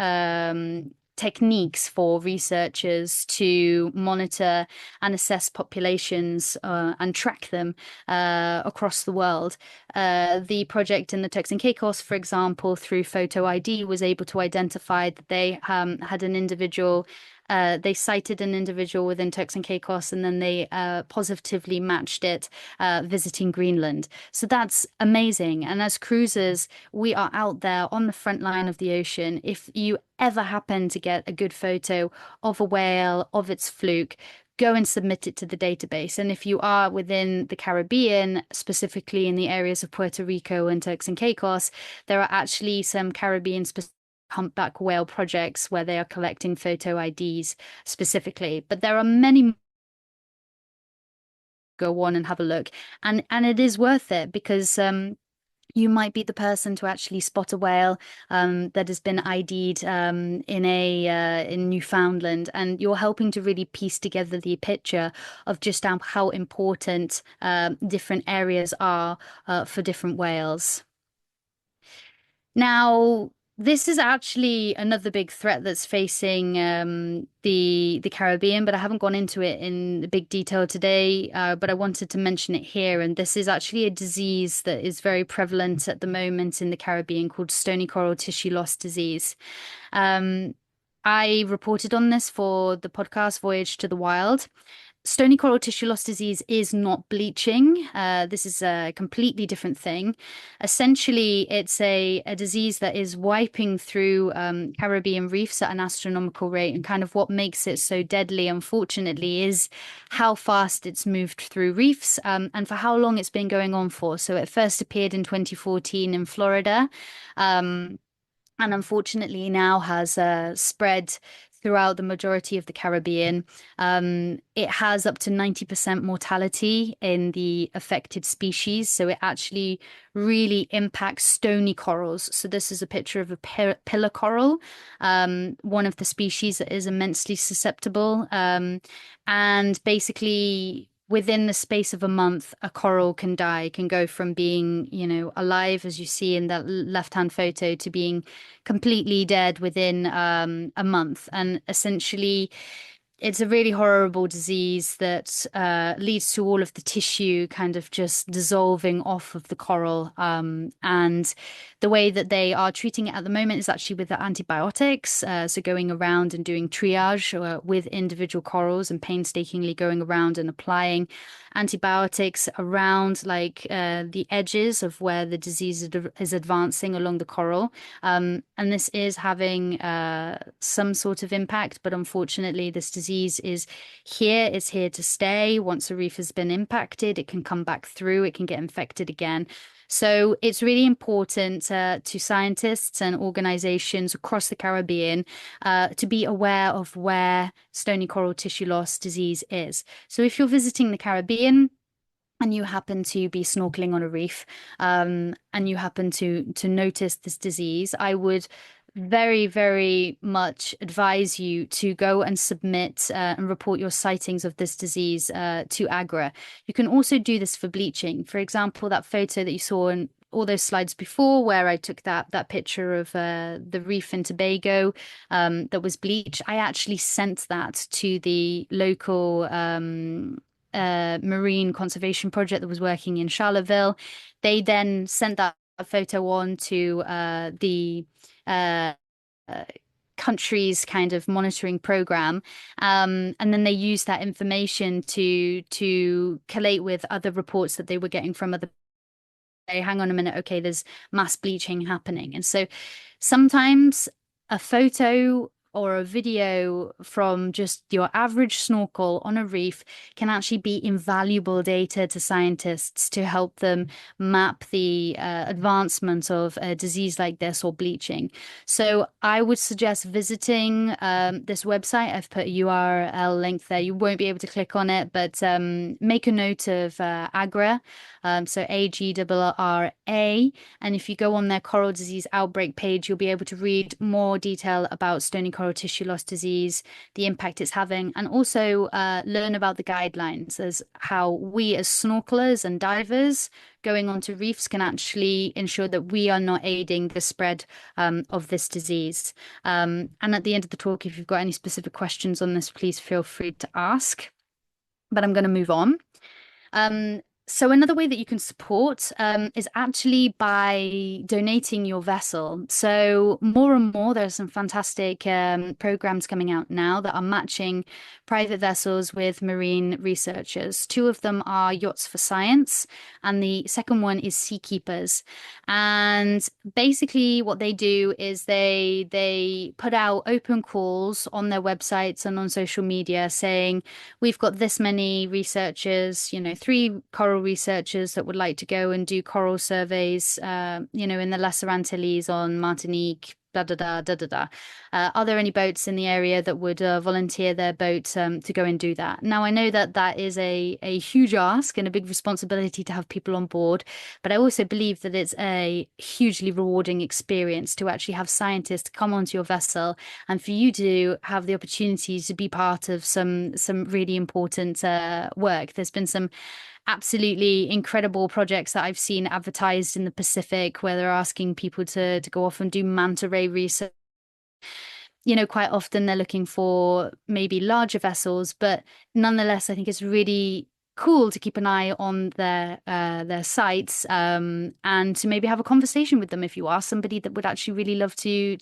techniques for researchers to monitor and assess populations and track them across the world. The project in the Turks and Caicos, for example, through Photo ID, was able to identify that they had an individual. They cited an individual within Turks and Caicos, and then they positively matched it visiting Greenland. So that's amazing. And as cruisers, we are out there on the front line of the ocean. If you ever happen to get a good photo of a whale, of its fluke, go and submit it to the database. And if you are within the Caribbean, specifically in the areas of Puerto Rico and Turks and Caicos, there are actually some Caribbean specific humpback whale projects where they are collecting photo IDs specifically. But there are many. Go on and have a look, and it is worth it because you might be the person to actually spot a whale that has been ID'd in Newfoundland, and you're helping to really piece together the picture of just how important different areas are for different whales. Now, this is actually another big threat that's facing the Caribbean, but I haven't gone into it in big detail today. But I wanted to mention it here, and this is actually a disease that is very prevalent at the moment in the Caribbean called stony coral tissue loss disease. Um, I reported on this for the podcast Voyage to the Wild. Stony coral tissue loss disease is not bleaching. This is a completely different thing. Essentially, it's a disease that is wiping through Caribbean reefs at an astronomical rate. And kind of what makes it so deadly, unfortunately, is how fast it's moved through reefs, and for how long it's been going on for. So it first appeared in 2014 in Florida. And unfortunately now has spread throughout the majority of the Caribbean. It has up to 90% mortality in the affected species, so it actually really impacts stony corals. So this is a picture of a pillar coral, one of the species that is immensely susceptible. And basically, within the space of a month, a coral can die, can go from being, alive, as you see in that left-hand photo, to being completely dead within a month. And essentially, it's a really horrible disease that leads to all of the tissue kind of just dissolving off of the coral. And the way that they are treating it at the moment is actually with the antibiotics. So going around and doing triage with individual corals and painstakingly going around and applying antibiotics around the edges of where the disease is advancing along the coral. And this is having some sort of impact, but unfortunately, this disease is here. It's here to stay. Once a reef has been impacted, it can come back through, it can get infected again. So it's really important to scientists and organizations across the Caribbean to be aware of where stony coral tissue loss disease is. So if you're visiting the Caribbean, and you happen to be snorkeling on a reef, and you happen to notice this disease, I would very, very much advise you to go and submit and report your sightings of this disease to AGRA. You can also do this for bleaching. For example, that photo that you saw in all those slides before, where I took that picture of the reef in Tobago that was bleached. I actually sent that to the local marine conservation project that was working in Charlottesville. They then sent that photo on to the uh, country's kind of monitoring program, and then they used that information to collate with other reports that they were getting from other. Hey, hang on a minute, okay, there's mass bleaching happening. And so sometimes a photo or a video from just your average snorkel on a reef can actually be invaluable data to scientists to help them map the advancement of a disease like this or bleaching. So I would suggest visiting this website. I've put a URL link there. You won't be able to click on it, but make a note of AGRA. So AGRRA. And if you go on their coral disease outbreak page, you'll be able to read more detail about stony coral tissue loss disease, the impact it's having, and also learn about the guidelines as how we as snorkelers and divers going onto reefs can actually ensure that we are not aiding the spread of this disease. And at the end of the talk, if you've got any specific questions on this, please feel free to ask. But I'm going to move on. So another way that you can support is actually by donating your vessel. So more and more, there are some fantastic programs coming out now that are matching private vessels with marine researchers. Two of them are Yachts for Science, and the second one is Seakeepers. And basically what they do is they put out open calls on their websites and on social media saying, we've got this many researchers, 3 coral researchers that would like to go and do coral surveys, in the Lesser Antilles on Martinique, da da da da da da. Are there any boats in the area that would volunteer their boat to go and do that? Now, I know that that is a huge ask and a big responsibility to have people on board, but I also believe that it's a hugely rewarding experience to actually have scientists come onto your vessel and for you to have the opportunity to be part of some really important work. There's been some absolutely incredible projects that I've seen advertised in the Pacific where they're asking people to go off and do manta ray research. Quite often they're looking for maybe larger vessels, but nonetheless, I think it's really cool to keep an eye on their sites, and to maybe have a conversation with them if you are somebody that would actually really love to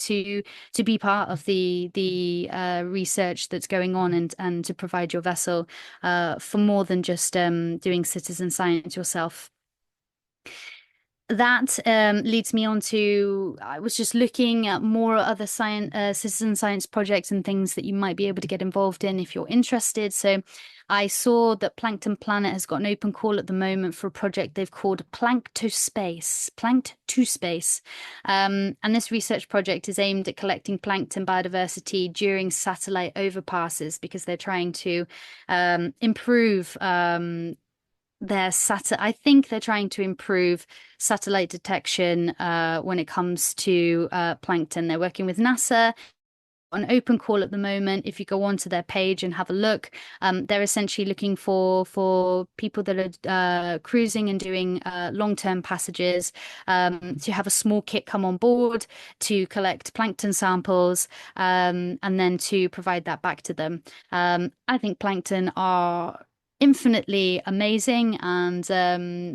be part of the research that's going on and to provide your vessel for more than just doing citizen science yourself. That leads me on to, I was just looking at more other citizen science projects and things that you might be able to get involved in if you're interested. So I saw that Plankton Planet has got an open call at the moment for a project they've called Plank to Space. And this research project is aimed at collecting plankton biodiversity during satellite overpasses because they're trying to improve I think they're trying to improve satellite detection when it comes to plankton. They're working with NASA an open call at the moment. If you go onto their page and have a look, they're essentially looking for people that are cruising and doing long-term passages to have a small kit come on board to collect plankton samples and then to provide that back to them. I think plankton are infinitely amazing, and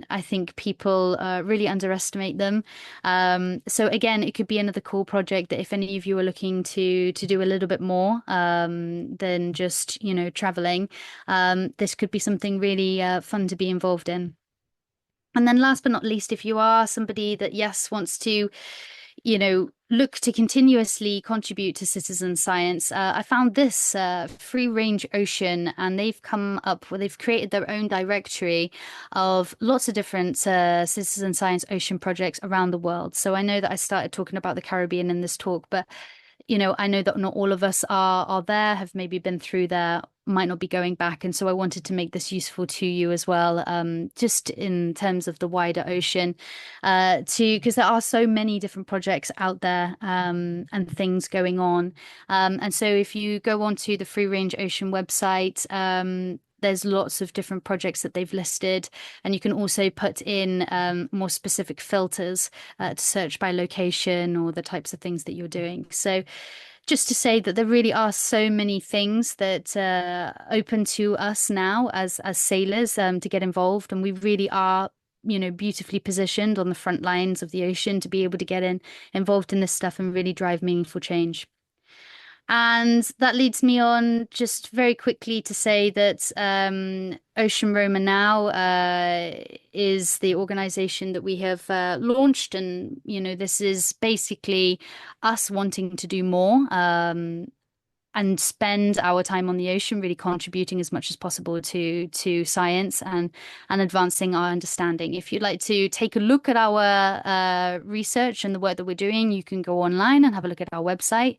I think people really underestimate them. So again, it could be another cool project that if any of you are looking to do a little bit more than just, traveling, this could be something really fun to be involved in. And then last but not least, if you are somebody that, yes, wants to look to continuously contribute to citizen science. I found this Free Range Ocean, and they've created their own directory of lots of different citizen science ocean projects around the world. So I know that I started talking about the Caribbean in this talk, but I know that not all of us are there, have maybe been through there, might not be going back. And so I wanted to make this useful to you as well, just in terms of the wider ocean, because there are so many different projects out there, and things going on. And so if you go onto the Free Range Ocean website, there's lots of different projects that they've listed, and you can also put in more specific filters to search by location or the types of things that you're doing. So just to say that there really are so many things that open to us now as sailors to get involved, and we really are beautifully positioned on the front lines of the ocean to be able to get involved in this stuff and really drive meaningful change. And that leads me on just very quickly to say that Ocean Roma Now is the organization that we have launched. And, this is basically us wanting to do more and spend our time on the ocean, really contributing as much as possible to science and advancing our understanding. If you'd like to take a look at our research and the work that we're doing, you can go online and have a look at our website.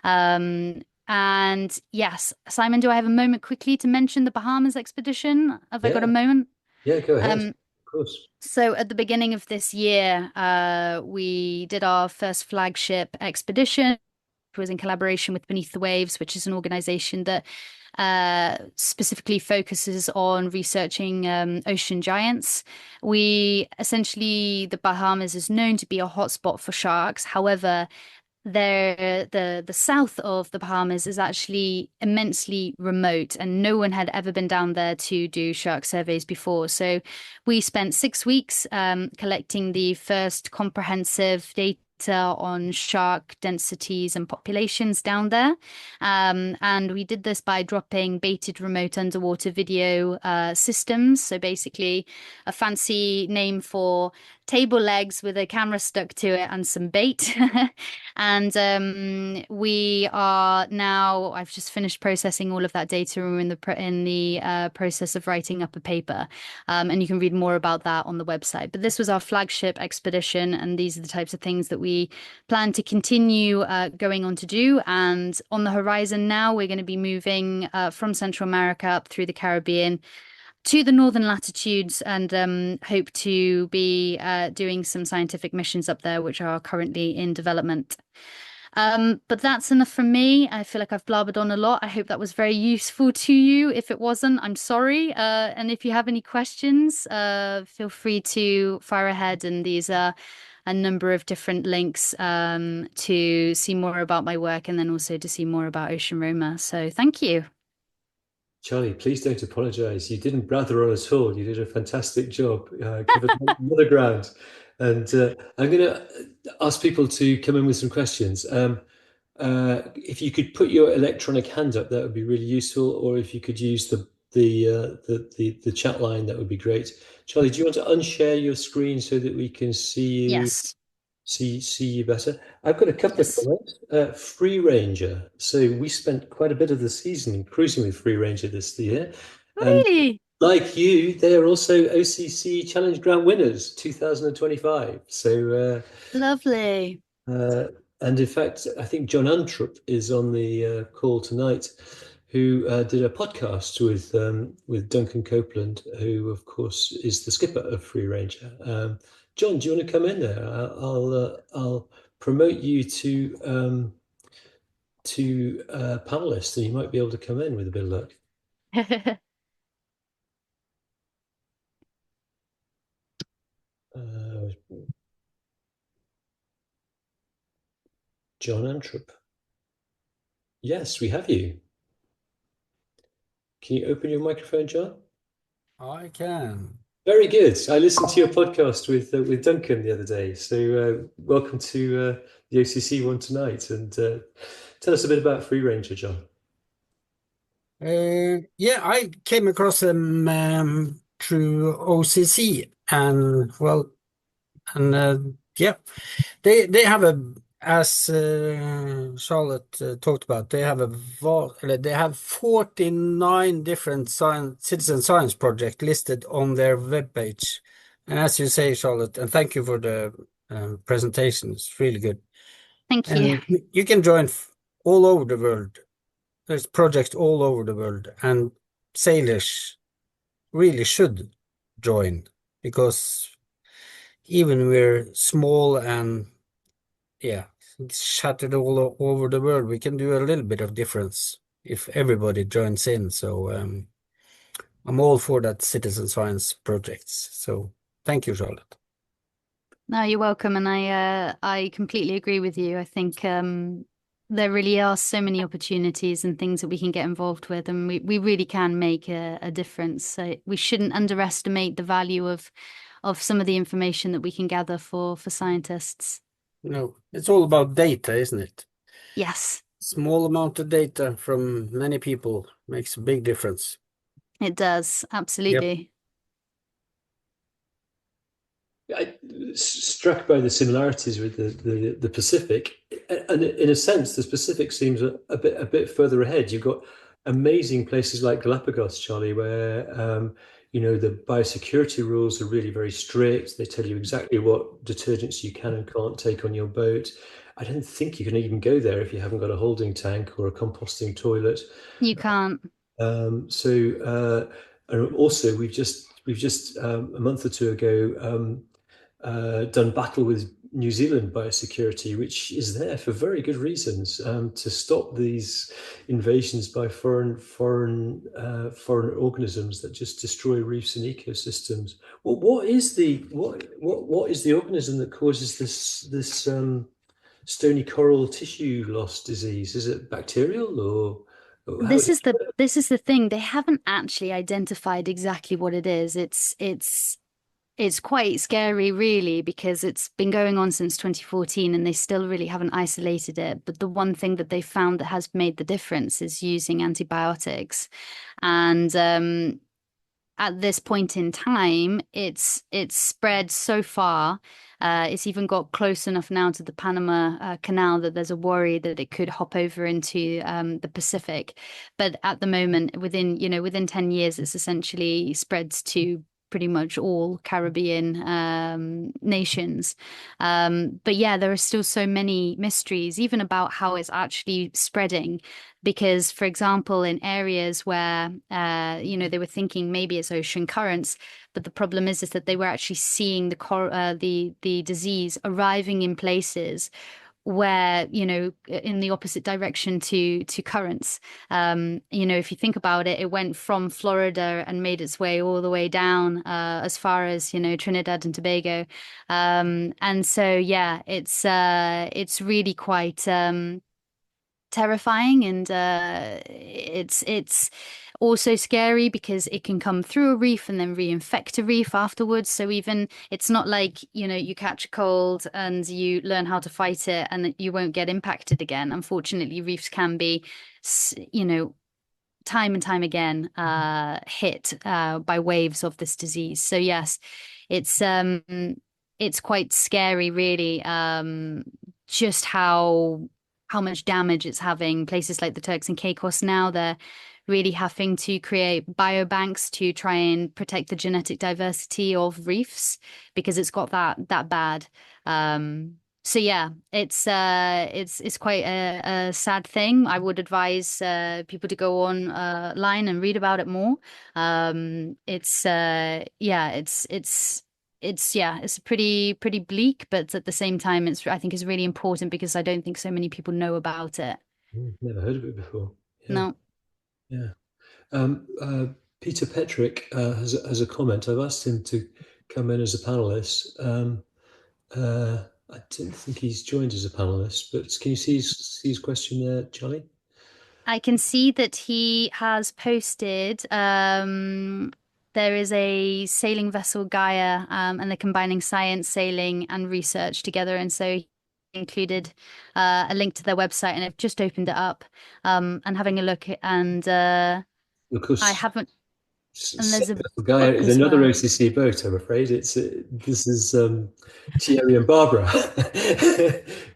And yes, Simon, do I have a moment quickly to mention the Bahamas expedition? Have I got a Yeah, moment? yeah, go ahead. Um, Of course. so at the beginning of this year, we did our first flagship expedition. It was in collaboration with Beneath the Waves, which is an organization that specifically focuses on researching ocean giants. The Bahamas is known to be a hotspot for sharks. However, the south of the Bahamas is actually immensely remote, and no one had ever been down there to do shark surveys before. So we spent 6 weeks collecting the first comprehensive data on shark densities and populations down there. And we did this by dropping baited remote underwater video systems. So basically, a fancy name for table legs with a camera stuck to it and some bait. And we are now, I've just finished processing all of that data, and we're in the process of writing up a paper. And you can read more about that on the website. But this was our flagship expedition, and these are the types of things that we plan to continue going on to do. And on the horizon now, we're going to be moving from Central America up through the Caribbean to the northern latitudes, and hope to be doing some scientific missions up there, which are currently in development. But that's enough from me. I feel like I've blabbered on a lot. I hope that was very useful to you. If it wasn't, I'm sorry. And if you have any questions, feel free to fire ahead. And these are a number of different links to see more about my work, and then also to see more about Ocean Roma. So thank you. Charlie, please don't apologize. You didn't blather on at all. You did a fantastic job, covered a lot of ground. And I'm going to ask people to come in with some questions. If you could put your electronic hand up, that would be really useful. Or if you could use the chat line, that would be great. Charlie, do you want to unshare your screen so that we can see you? Yes. See you better. I've got a couple of Yes. comments. Free Ranger. So we spent quite a bit of the season cruising with Free Ranger this year. And Really? like you, they are also OCC Challenge Grant winners 2025. So Lovely. and in fact, I think John Antrup is on the call tonight, who did a podcast with Duncan Copeland, who of course is the skipper of Free Ranger. John, do you want to come in there? I'll promote you to to panelists, and you might be able to come in with a bit of luck. Uh, John Anthrop. Yes, we have you. Can you open your microphone, John? I can. Very good. I listened to your podcast with Duncan the other day. So welcome to the OCC one tonight, and tell us a bit about Free Ranger, John. Yeah, I came across them through OCC, and well, and yeah, they have a, as Charlotte talked about, they have 49 different citizen science projects listed on their webpage. And as you say, Charlotte, and thank you for the presentation, it's really good. Thank you. And you can join all over the world. There's projects all over the world, and sailors really should join, because even we're small and yeah, shattered over the world, we can do a little bit of difference if everybody joins in. So I'm all for that citizen science projects. So thank you, Charlotte. No, you're welcome, and I completely agree with you. I think there really are so many opportunities and things that we can get involved with, and we really can make a difference. So we shouldn't underestimate the value of some of the information that we can gather for scientists. No, it's all about data, isn't it? Yes, Small amount of data from many people makes a big difference. it does. Yep. Absolutely. I struck by the similarities with the Pacific, and in a sense, the Pacific seems a bit further ahead. You've got amazing places like Galapagos, Charlie, where the biosecurity rules are really very strict. They tell you exactly what detergents you can and can't take on your boat. I don't think you can even go there if you haven't got a holding tank or a composting toilet. You can't. And also we've just a month or two ago done battle with New Zealand biosecurity, which is there for very good reasons, to stop these invasions by foreign organisms that just destroy reefs and ecosystems. Well, what is the organism that causes this stony coral tissue loss disease? Is it bacterial or how? This is the thing. They haven't actually identified exactly what it is. It's quite scary, really, because it's been going on since 2014 and they still really haven't isolated it. But the one thing that they found that has made the difference is using antibiotics. And at this point in time, it's spread so far. It's even got close enough now to the Panama Canal that there's a worry that it could hop over into the Pacific. But at the moment, within 10 years, it's essentially spread to pretty much all Caribbean nations. But yeah, there are still so many mysteries, even about how it's actually spreading. Because, for example, in areas where they were thinking maybe it's ocean currents, but the problem is that they were actually seeing the disease arriving in places where, in the opposite direction to currents. If you think about it, it went from Florida and made its way all the way down as far as, Trinidad and Tobago. And so, yeah, it's really quite terrifying, and it's also scary because it can come through a reef and then reinfect a reef afterwards. So even it's not like, you catch a cold and you learn how to fight it and you won't get impacted again. Unfortunately, reefs can be, time and time again hit by waves of this disease. So yes, it's it's quite scary, really, just how much damage it's having. Places like the Turks and Caicos now, they're really having to create biobanks to try and protect the genetic diversity of reefs because it's got that bad. So yeah, it's quite a sad thing. I would advise people to go online and read about it more. It's pretty bleak, but at the same time, I think it's really important because I don't think so many people know about it. Never heard of it before. Yeah, No. yeah. Um, uh, Peter Petrick has a comment. I've asked him to come in as a panelist. I don't think he's joined as a panelist, but can you see his question there, Charlie? I can see that he has posted there is a sailing vessel Gaia, and they're combining science, sailing, and research together. And so he included a link to their website, and I've just opened it up and having a look. And Of I course, haven't, and there's a Gaia book is as another well. OCC boat, I'm afraid. This is Thierry and Barbara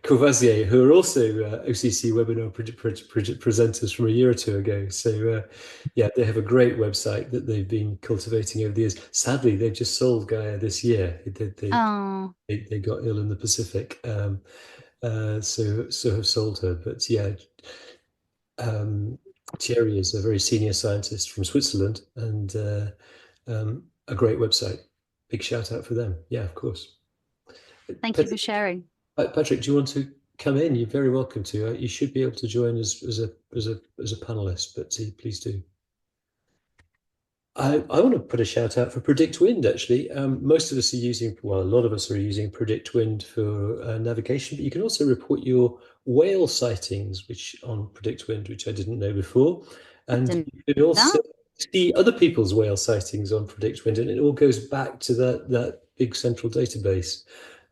Courvoisier, who are also OCC webinar presenters from a year or two ago. So yeah, they have a great website that they've been cultivating over the years. Sadly, they've just sold Gaia this year. Oh, They got ill in the Pacific, so have sold her. But yeah, Thierry is a very senior scientist from Switzerland and a great website. Big shout out for them. Yeah, of course. thank you for Patrick, sharing. Patrick, do you want to come in? You're very welcome to. You should be able to join as a panelist, but please do. I want to put a shout out for Predict Wind, actually. Most of us are using, well, a lot of us are using Predict Wind for navigation, but you can also report your whale sightings which on Predict Wind, which I didn't know before. And Didn't you can also that? see other people's whale sightings on Predict Wind, and it all goes back to that big central database.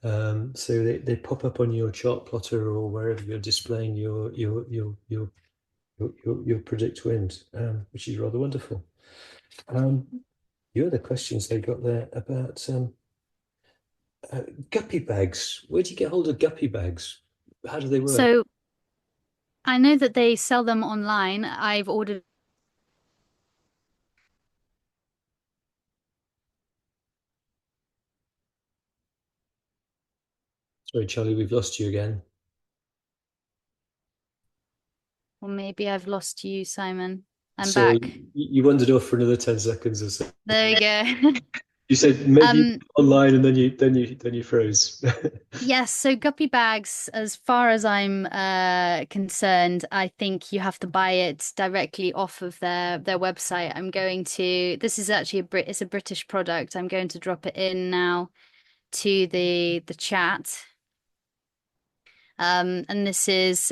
So they pop up on your chart plotter or wherever you're displaying your Predict Wind, which is rather wonderful. The other questions they got there about guppy bags. Where do you get hold of guppy bags? How do they work? So I know that they sell them online. I've ordered. Sorry, Charlie, we've lost you again. Or maybe I've lost you, Simon. I'm Sorry, back. you wandered off for another 10 seconds or so. There we go. You said maybe Um, online and then you froze. yes, so guppy bags, as far as I'm concerned, I think you have to buy it directly off of their website. I'm going to, this is actually it's a British product. I'm going to drop it in now to the chat. And this is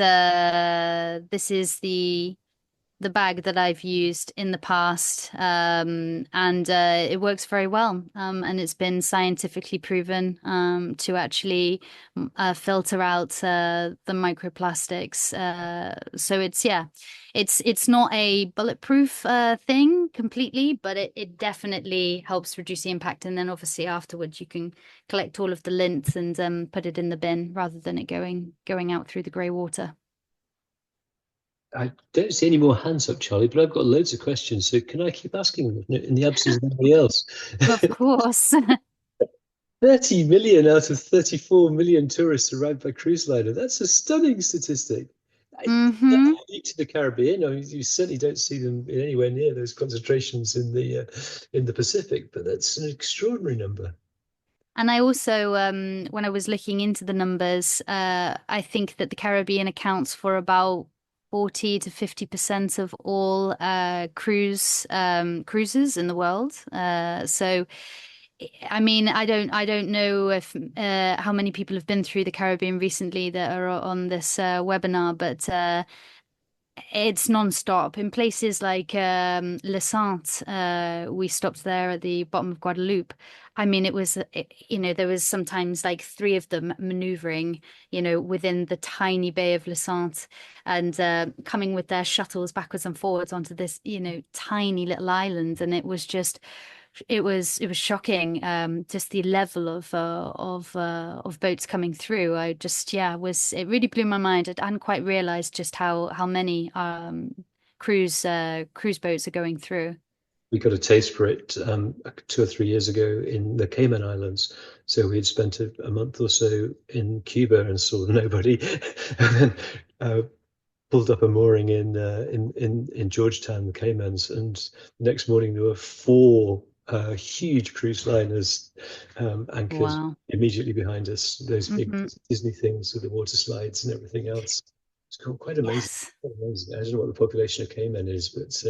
the bag that I've used in the past, and it works very well. And it's been scientifically proven to actually filter out the microplastics. So it's not a bulletproof thing completely, but it definitely helps reduce the impact. And then obviously afterwards you can collect all of the lint and put it in the bin rather than it going out through the grey water. I don't see any more hands up, Charlie, but I've got loads of questions. So can I keep asking them in the absence of anybody else? Of course. 30 million out of 34 million tourists arrived by cruise liner. That's a stunning statistic. hmm Unique to the Caribbean. I mean, you certainly don't see them in anywhere near those concentrations in the Pacific, but that's an extraordinary number. And I also, when I was looking into the numbers, I think that the Caribbean accounts for about 40 to 50% of all cruises in the world. So, I mean, I don't know if how many people have been through the Caribbean recently that are on this webinar, but it's non-stop in places like Les Saintes. We stopped there at the bottom of Guadeloupe. I mean, there was sometimes like three of them maneuvering, within the tiny bay of Les Saintes and coming with their shuttles backwards and forwards onto this, tiny little island. And it was shocking, just the level of boats coming through. It really blew my mind. I hadn't quite realized just how many cruise boats are going through. We got a taste for it 2 or 3 years ago in the Cayman Islands. So we had spent a month or so in Cuba and saw nobody, and then pulled up a mooring in Georgetown, the Caymans, and the next morning there were four huge cruise liners anchored Wow. immediately behind us. Those big hmm Disney things with the water slides and everything else. quite amazing. Yes, Quite amazing. I don't know what the population of Cayman is, but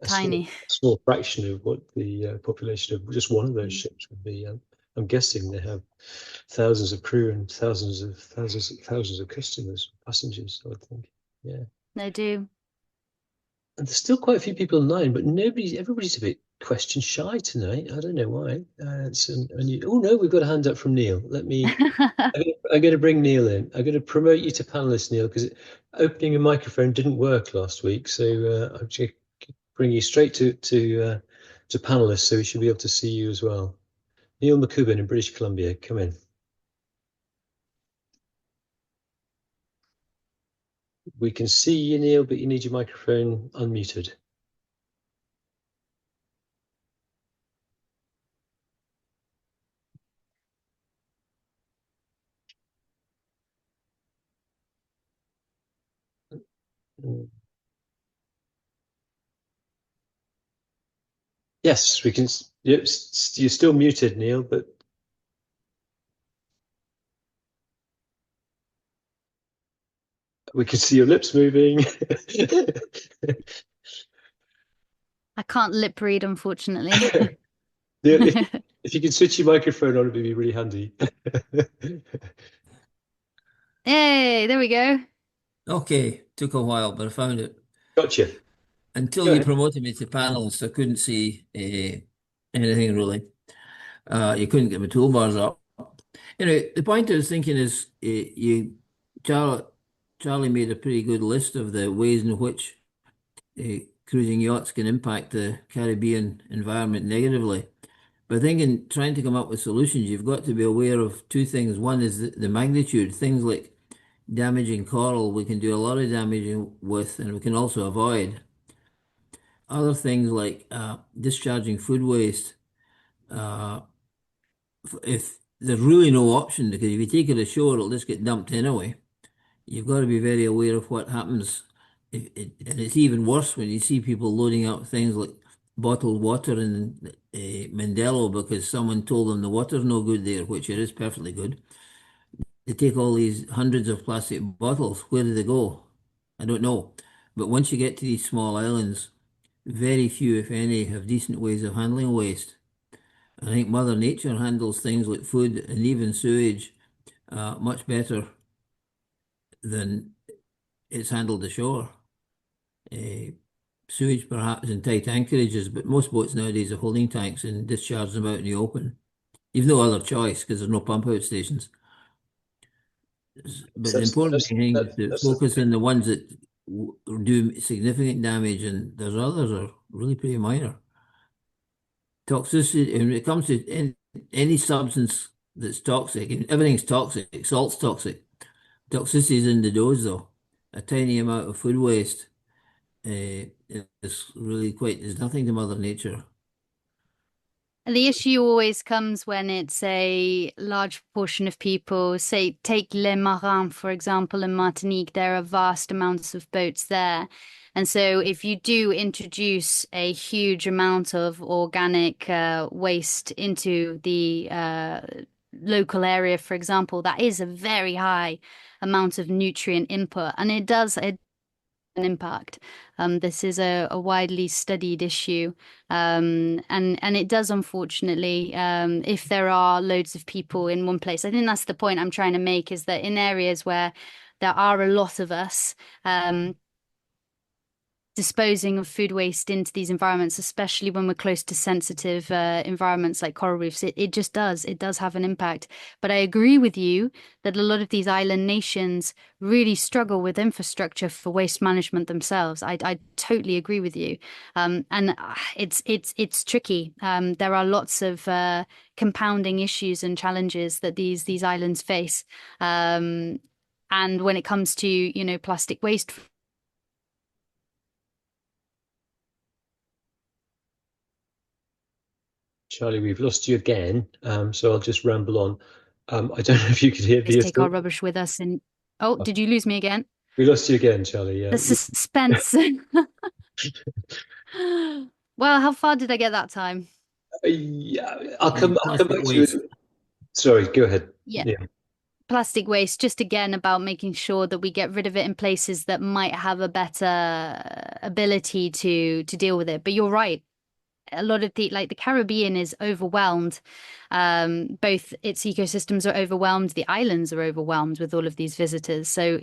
a tiny. small fraction of what the population of just one of those ships would be. I'm guessing they have thousands of crew and thousands of customers, passengers, I would think. Yeah. They do. And there's still quite a few people online, but everybody's a bit question shy tonight. I don't know why. Oh no, we've got a hand up from Neil. I'm going to bring Neil in. I'm going to promote you to panelist, Neil, because opening a microphone didn't work last week. So I'm going to bring you straight to panelist, so we should be able to see you as well. Neil McCubbin in British Columbia, come in. We can see you, Neil, but you need your microphone unmuted. Yes, we can. Yep, you're still muted, Neil, but we can see your lips moving. I can't lip read, unfortunately. Neil, if you could switch your microphone on, it would be really handy. Hey, there we go. Okay, took a while, but I found it. Gotcha. Until Go you ahead. promoted me to panelist, I couldn't see anything really. You couldn't get my toolbars up. The point I was thinking is Charlie, Charlie made a pretty good list of the ways in which cruising yachts can impact the Caribbean environment negatively. But I think in trying to come up with solutions, you've got to be aware of two things. One is the magnitude, things like damaging coral, we can do a lot of damage with, and we can also avoid. Other things like discharging food waste, if there's really no option, because if you take it ashore, it'll just get dumped anyway. You've got to be very aware of what happens. And it's even worse when you see people loading up things like bottled water in Mandelo because someone told them the water's no good there, which it is perfectly good. They take all these hundreds of plastic bottles. Where do they go? I don't know. But once you get to these small islands, very few, if any, have decent ways of handling waste. I think Mother Nature handles things like food and even sewage much better than it's handled ashore. Sewage perhaps in tight anchorages, but most boats nowadays have holding tanks and discharge them out in the open. You've no other choice because there's no pump out stations. But the important thing is to focus on the ones that do significant damage, and there's others that are really pretty minor. Toxicity, and when it comes to any substance that's toxic, and everything's toxic, salt's toxic. Toxicity is in the dose, though. A tiny amount of food waste is really there's nothing to Mother Nature. And the issue always comes when it's a large proportion of people, say, take Les Marins, for example, in Martinique, there are vast amounts of boats there. And so if you do introduce a huge amount of organic waste into the local area, for example, that is a very high amount of nutrient input. And it does an impact. This is a widely studied issue, and it does, unfortunately, if there are loads of people in one place. I think that's the point I'm trying to make, is that in areas where there are a lot of us, disposing of food waste into these environments, especially when we're close to sensitive environments like coral reefs, it does have an impact. But I agree with you that a lot of these island nations really struggle with infrastructure for waste management themselves. I totally agree with you. And it's tricky. There are lots of compounding issues and challenges that these islands face. And when it comes to, plastic waste, Charlie, we've lost you again, so I'll just ramble on. I don't know if you could hear just take our rubbish with us. And did you lose me again? We lost you again, Charlie. Yeah. The suspense. Well, how far did I get that time? Yeah, I'll come back to you. Sorry, go ahead. Yeah. plastic waste, just again about making sure that we get rid of it in places that might have a better ability to deal with it. But you're right. A lot of the Caribbean is overwhelmed. Both its ecosystems are overwhelmed, the islands are overwhelmed with all of these visitors. So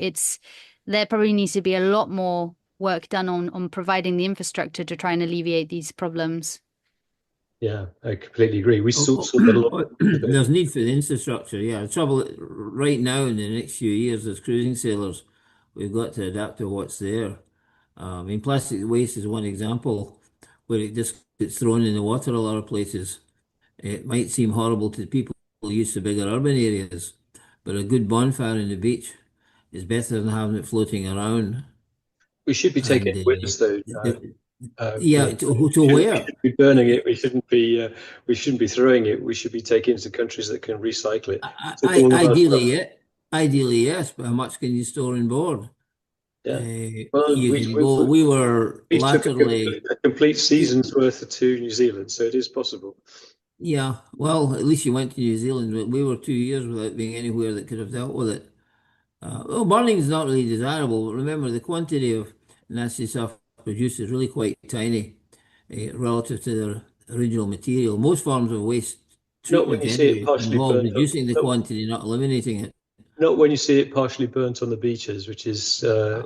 there probably needs to be a lot more work done on providing the infrastructure to try and alleviate these problems. Yeah, I completely agree. We Oh, saw that a lot. there's need for the infrastructure. Yeah, the trouble right now in the next few years as cruising sailors, we've got to adapt to what's there. I mean, plastic waste is one example where it just gets thrown in the water a lot of places. It might seem horrible to people used to bigger urban areas, but a good bonfire on the beach is better than having it floating around. We should be taking And it with us, though. yeah, to We where? shouldn't be burning it. We shouldn't be throwing it. We should be taking it to countries that can recycle it. So all of our Ideally, stuff. yeah. Ideally, yes, but how much can you store on board? Yeah. Well, You can go. We were we took latterly, a complete season's worth to New Zealand, so it is possible. yeah. Well, at least you went to New Zealand. But we were 2 years without being anywhere that could have dealt with it. Well, burning is not really desirable, but remember the quantity of nasty stuff produced is really quite tiny relative to their original material. Most forms of waste Not when treatment you see it anyway partially involve burnt reducing the quantity, not eliminating it. not when you see it partially burnt on the beaches, which is Uh,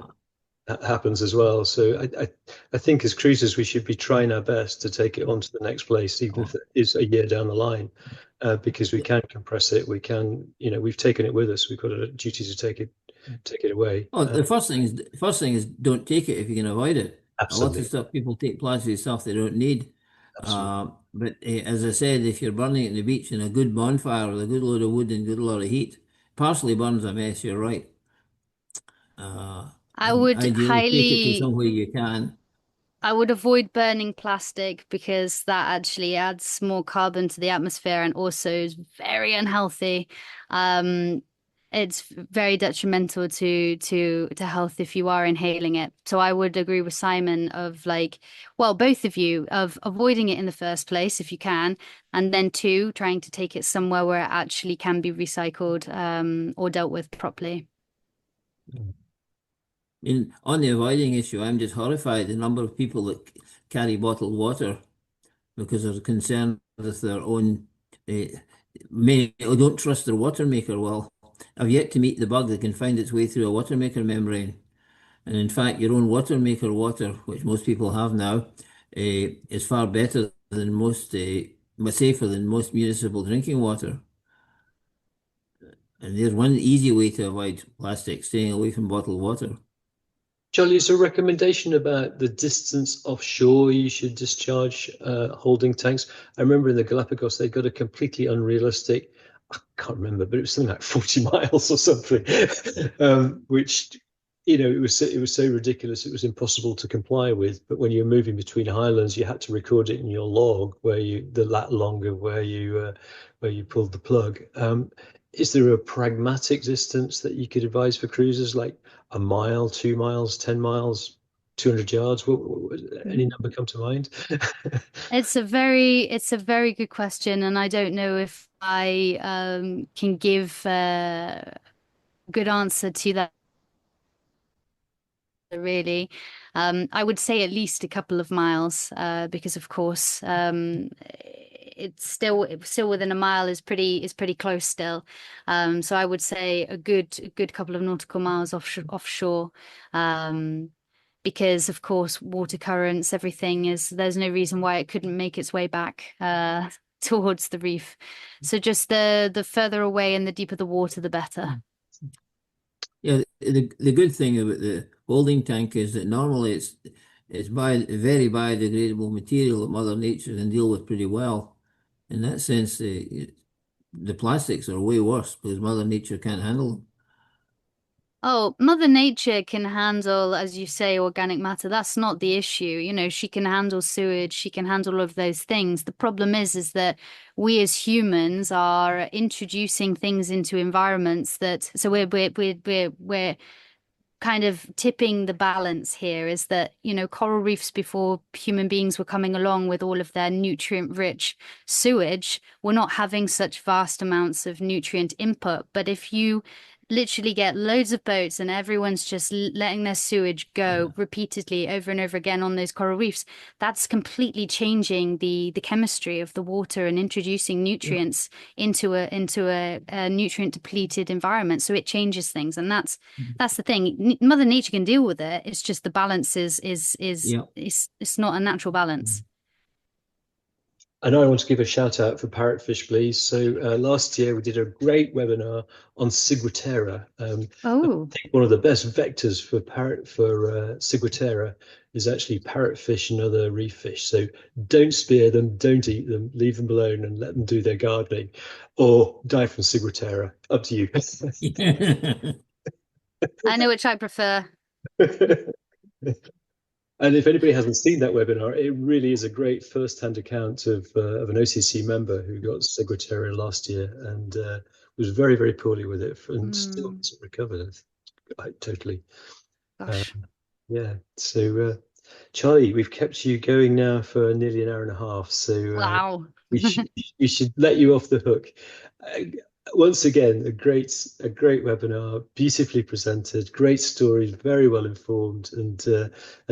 happens as well. So I think as cruisers we should be trying our best to take it on to the next place, even if it is a year down the line, because we can compress it. We can, we've taken it with us. We've got a duty to take it away. Well, the first thing is don't take it if you can avoid it. A lot of Absolutely, stuff people take plastic stuff they don't need. absolutely. But as I said, if you're burning it at the beach in a good bonfire with a good load of wood and good load of heat, partially burns a mess. You're right. I And would ideally, take it to highly somewhere you can. I would avoid burning plastic because that actually adds more carbon to the atmosphere and also is very unhealthy. Um, it's very detrimental to health if you are inhaling it. So I would agree with Simon of well, both of you of avoiding it in the first place if you can, and then two, trying to take it somewhere where it actually can be recycled, or dealt with properly. On the avoiding issue, I'm just horrified the number of people that carry bottled water because they're concerned with their own. Uh, Many don't trust their water maker well. I've yet to meet the bug that can find its way through a water maker membrane. And in fact, your own water maker water, which most people have now, is far better than much safer than most municipal drinking water. And there's one easy way to avoid plastic, staying away from bottled water. Charlie, is there a recommendation about the distance offshore you should discharge holding tanks? I remember in the Galapagos, they got a completely unrealistic, I can't remember, but it was something like 40 miles or something, which, it was so ridiculous, it was impossible to comply with. But when you're moving between islands, you had to record it in your log the lat long of where you pulled the plug. Is there a pragmatic distance that you could advise for cruisers, like a mile, 2 miles, 10 miles, 200 yards? Any number come to mind? It's a very good question, and I don't know if I can give a good answer to that really. I would say at least a couple of miles, because of course, it's still within a mile is pretty close still. So I would say a good couple of nautical miles offshore. Because of course water currents, everything there's no reason why it couldn't make its way back towards the reef. So just the further away and the deeper the water, the better. Yeah, the good thing about the holding tank is that normally it's very biodegradable material that Mother Nature can deal with pretty well. In that sense, the plastics are way worse because Mother Nature can't handle them. Oh, Mother Nature can handle, as you say, organic matter. That's not the issue. She can handle sewage, she can handle all of those things. The problem is that we as humans are introducing things into environments so we're kind of tipping the balance here is that, coral reefs before human beings were coming along with all of their nutrient-rich sewage were not having such vast amounts of nutrient input. But if you literally get loads of boats and everyone's just letting their sewage go repeatedly over and over again on those coral reefs, that's completely changing the chemistry of the water and introducing nutrients into a nutrient depleted environment. So it changes things, and that's the thing. Mother Nature can deal with it. It's just the balance is it's not a natural balance. And I want to give a shout out for parrotfish, please. So last year we did a great webinar on Ciguatera. I think one of the best vectors for Ciguatera is actually parrotfish and other reef fish. So don't spear them, don't eat them, leave them alone and let them do their gardening, or die from Ciguatera. Up to you. I know which I prefer. And if anybody hasn't seen that webinar, it really is a great first-hand account of an OCC member who got Ciguatera last year and was very, very poorly with it and still hasn't recovered. Totally. Gosh. Yeah. So, Charlie, we've kept you going now for nearly an hour and a half. So wow. we should let you off the hook. Once again, a great webinar, beautifully presented, great stories, very well informed, and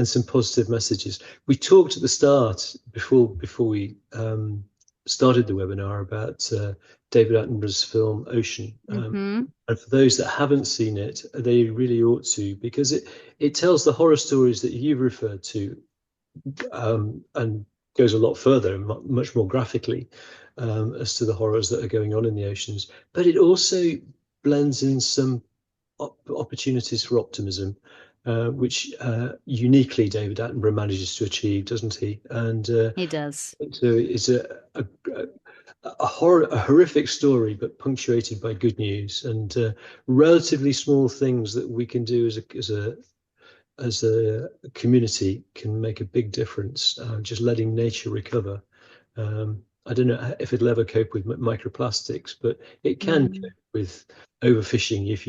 some positive messages. We talked at the start before we started the webinar about David Attenborough's film Ocean. And for those that haven't seen it, they really ought to, because it tells the horror stories that you've referred to, and goes a lot further and much more graphically as to the horrors that are going on in the oceans. But it also blends in some opportunities for optimism, which uniquely David Attenborough manages to achieve, doesn't he? And he does. So it's a horrific story, but punctuated by good news and relatively small things that we can do as a community can make a big difference. Just letting nature recover. I don't know if it'll ever cope with microplastics, but it can cope with overfishing if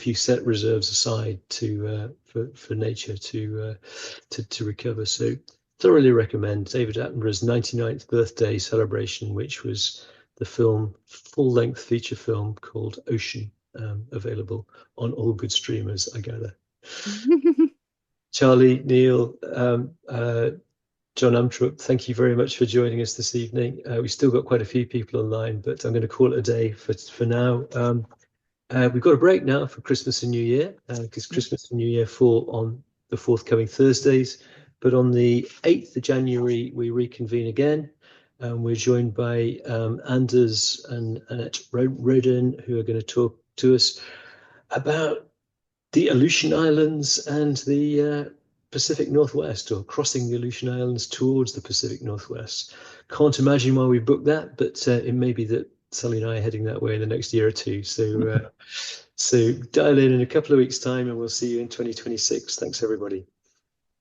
you set reserves aside for nature to recover. So thoroughly recommend David Attenborough's 99th birthday celebration, which was the full-length feature film called Ocean, available on all good streamers, I gather. Charlie, Neil, John Amtrup, thank you very much for joining us this evening. We've still got quite a few people online, but I'm going to call it a day for now. We've got a break now for Christmas and New Year, because Christmas and New Year fall on the forthcoming Thursdays. But on the 8th of January, we reconvene again. We're joined by Anders and Annette Roden, who are going to talk to us about the Aleutian Islands and the Pacific Northwest, or crossing the Aleutian Islands towards the Pacific Northwest. Can't imagine why we booked that, but it may be that Sally and I are heading that way in the next year or two. So, so dial in a couple of weeks' time, and we'll see you in 2026. Thanks, everybody.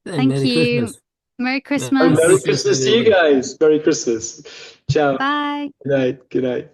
Thank Merry you. Christmas. Merry Christmas. And Merry Christmas to you guys. Merry Christmas. Ciao. Bye. Good night. Good night.